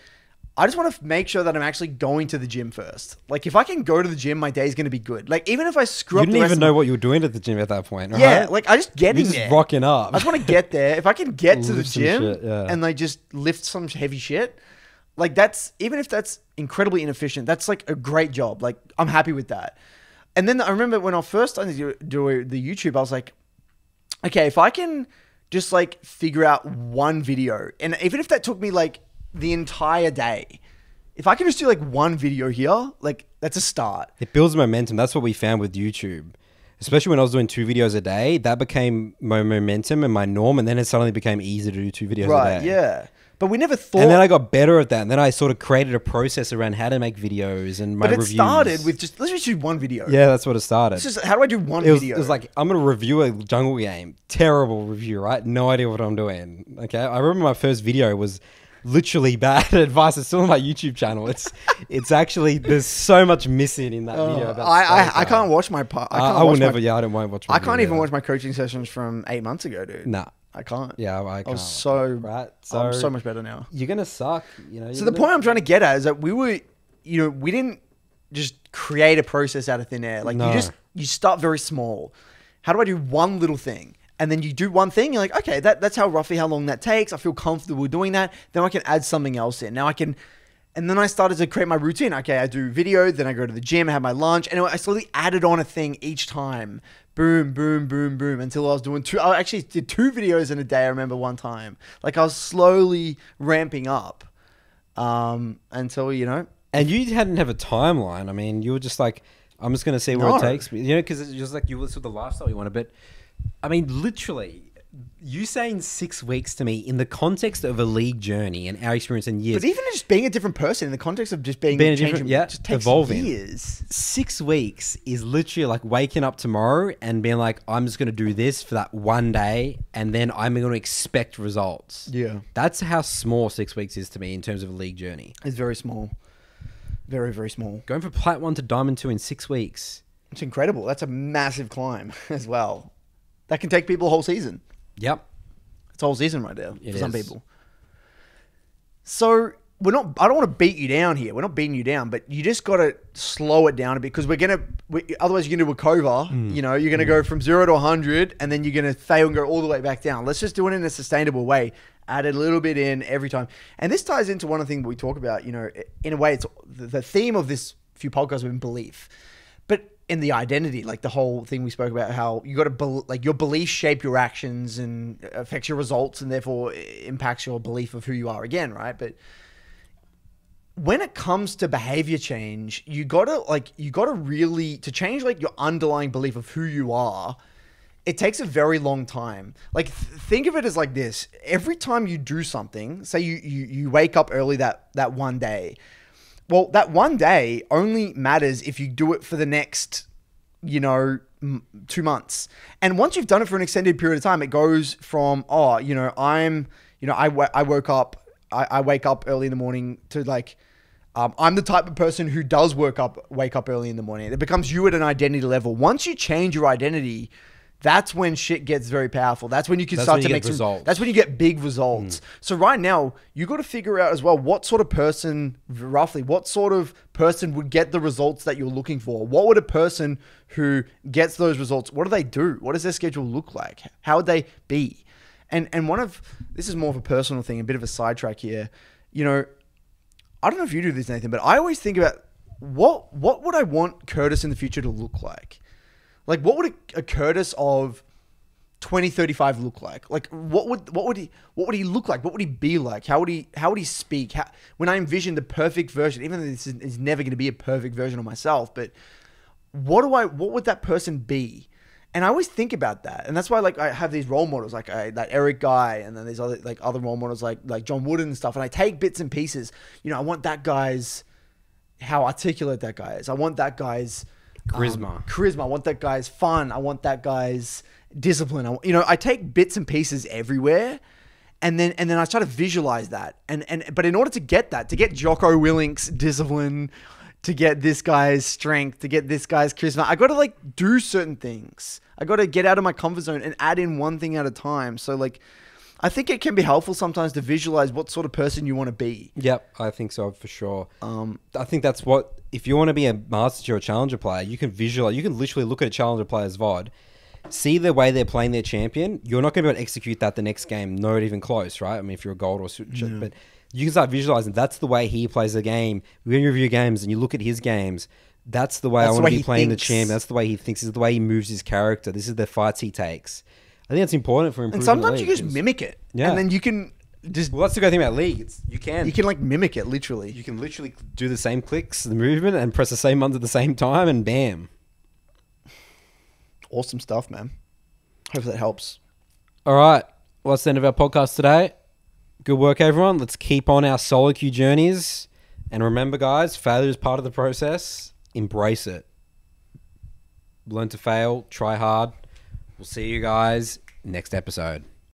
I just want to make sure that I'm actually going to the gym first. Like, if I can go to the gym, my day's going to be good. Like, even if I screw up you didn't even know what you were doing at the gym at that point, right? Yeah, like, I just getting there. You're just rocking up. I just want to get there. If I can get to the gym shit, and like just lift some heavy shit, like that's, even if that's incredibly inefficient, that's like a great job. Like, I'm happy with that. And then I remember when I first started to do the YouTube, I was like, okay, if I can just like figure out one video, and even if that took me like the entire day, if I can just do like one video here, like that's a start. It builds momentum. That's what we found with YouTube. Especially when I was doing 2 videos a day, that became my momentum and my norm. And then it suddenly became easy to do 2 videos a Right, day. yeah. But we never thought... And then I got better at that. And then I sort of created a process around how to make videos and my But it reviews. started with just, let's just do one video. Yeah, that's what it started. It's just, how do I do one It video? was like, I'm going to review a jungle game. Terrible review, right? No idea what I'm doing. Okay. I remember my first video was literally bad advice. It's still on my YouTube channel. It's actually, there's so much missing in that video. About I can't watch my part. I will never, I won't watch my I can't video even watch my coaching sessions from 8 months ago, dude. Nah. I can't. Yeah, I can't. I was so... Right? I'm so much better now. You're going to suck. You know. So the point I'm trying to get at is that we didn't just create a process out of thin air. Like No. you start very small. How do I do one little thing? And then you do one thing, you're like, okay, that's roughly how long that takes. I feel comfortable doing that. Then I can add something else in. Now I can, and then I started to create my routine. Okay, I do video, then I go to the gym, I have my lunch, and I slowly added on a thing each time. Boom, boom, boom, boom, until I was doing 2. I actually did 2 videos in a day. I remember one time. Like I was slowly ramping up until, And you hadn't have a timeline. I mean, you were just like, I'm just going to see where it takes me. Because it's just like you listed the lifestyle you wanted. But I mean, literally, you saying 6 weeks to me in the context of a league journey and our experience in years. But even just being a different person in the context of just being a different, just takes evolving. years. 6 weeks is literally like waking up tomorrow and being like, I'm just going to do this for that one day and then I'm going to expect results. Yeah. That's how small 6 weeks is to me in terms of a league journey. It's very small. Very, very small. Going from Plat 1 to Diamond 2 in 6 weeks. It's incredible. That's a massive climb as well. That can take people a whole season. Yep. It's a whole season right there for some is. people. So I don't want to beat you down here. We're not beating you down, but you just got to slow it down a bit because otherwise you're going to do a cover. You're going to go from 0 to 100 and then you're going to fail and go all the way back down. Let's just do it in a sustainable way. Add a little bit in every time. And this ties into one of the things we talk about, in a way, it's the theme of this few podcasts has been belief. But in the identity, like the whole thing we spoke about, how you got to your beliefs shape your actions and affects your results and therefore impacts your belief of who you are again, right? But when it comes to behavior change, you gotta really, to change like your underlying belief of who you are, it takes a very long time. Like think of it as like this. Every time you do something, say you wake up early that one day, well, that one day only matters if you do it for the next, 2 months. And once you've done it for an extended period of time, it goes from, I wake up early in the morning to like, I'm the type of person who does wake up early in the morning. It becomes you at an identity level. Once you change your identity, that's when shit gets very powerful. That's when you can start to make results. That's when you get big results. So right now, you got to figure out as well what sort of person would get the results that you're looking for. What would a person who gets those results, what do they do? What does their schedule look like? How would they be? And this is more of a personal thing, a bit of a sidetrack here. I don't know if you do this, Nathan, but I always think about what would I want Curtis in the future to look like? Like, what would a Curtis of 2035 look like? Like, what would he look like? What would he be like? How would he speak? When I envision the perfect version, even though this is never going to be a perfect version of myself, but what would that person be? And I always think about that, and that's why like I have these role models, like that Eric guy, and then there's other role models like John Wooden and stuff. And I take bits and pieces. I want that guy's how articulate that guy is. I want that guy's charisma. I want that guy's fun. I want that guy's discipline. I take bits and pieces everywhere, and then I try to visualize that. But in order to get that, to get Jocko Willink's discipline, to get this guy's strength, to get this guy's charisma, I got to like do certain things. I got to get out of my comfort zone and add in one thing at a time. So like, I think it can be helpful sometimes to visualize what sort of person you want to be. Yep, I think so for sure. I think that's what, if you want to be a master or a challenger player, you can visualize, you can literally look at a challenger player's VOD, see the way they're playing their champion. You're not going to be able to execute that the next game, not even close, right? I mean, if you're a gold or but you can start visualizing that's the way he plays the game. When you review games and you look at his games, that's the way I want to be playing the champion. That's the way he thinks. This is the way he moves his character. This is the fights he takes. I think that's important for improving. And sometimes you just mimic it. Yeah. And then you can just Well, that's the great thing about League. You can like mimic it literally. you can literally do the same clicks, the movement, and press the same ones at the same time, and bam. Awesome stuff, man. Hope that helps. All right. Well, that's the end of our podcast today. Good work, everyone. Let's keep on our solo queue journeys. And remember, guys, failure is part of the process. Embrace it. Learn to fail. Try hard. We'll see you guys next episode.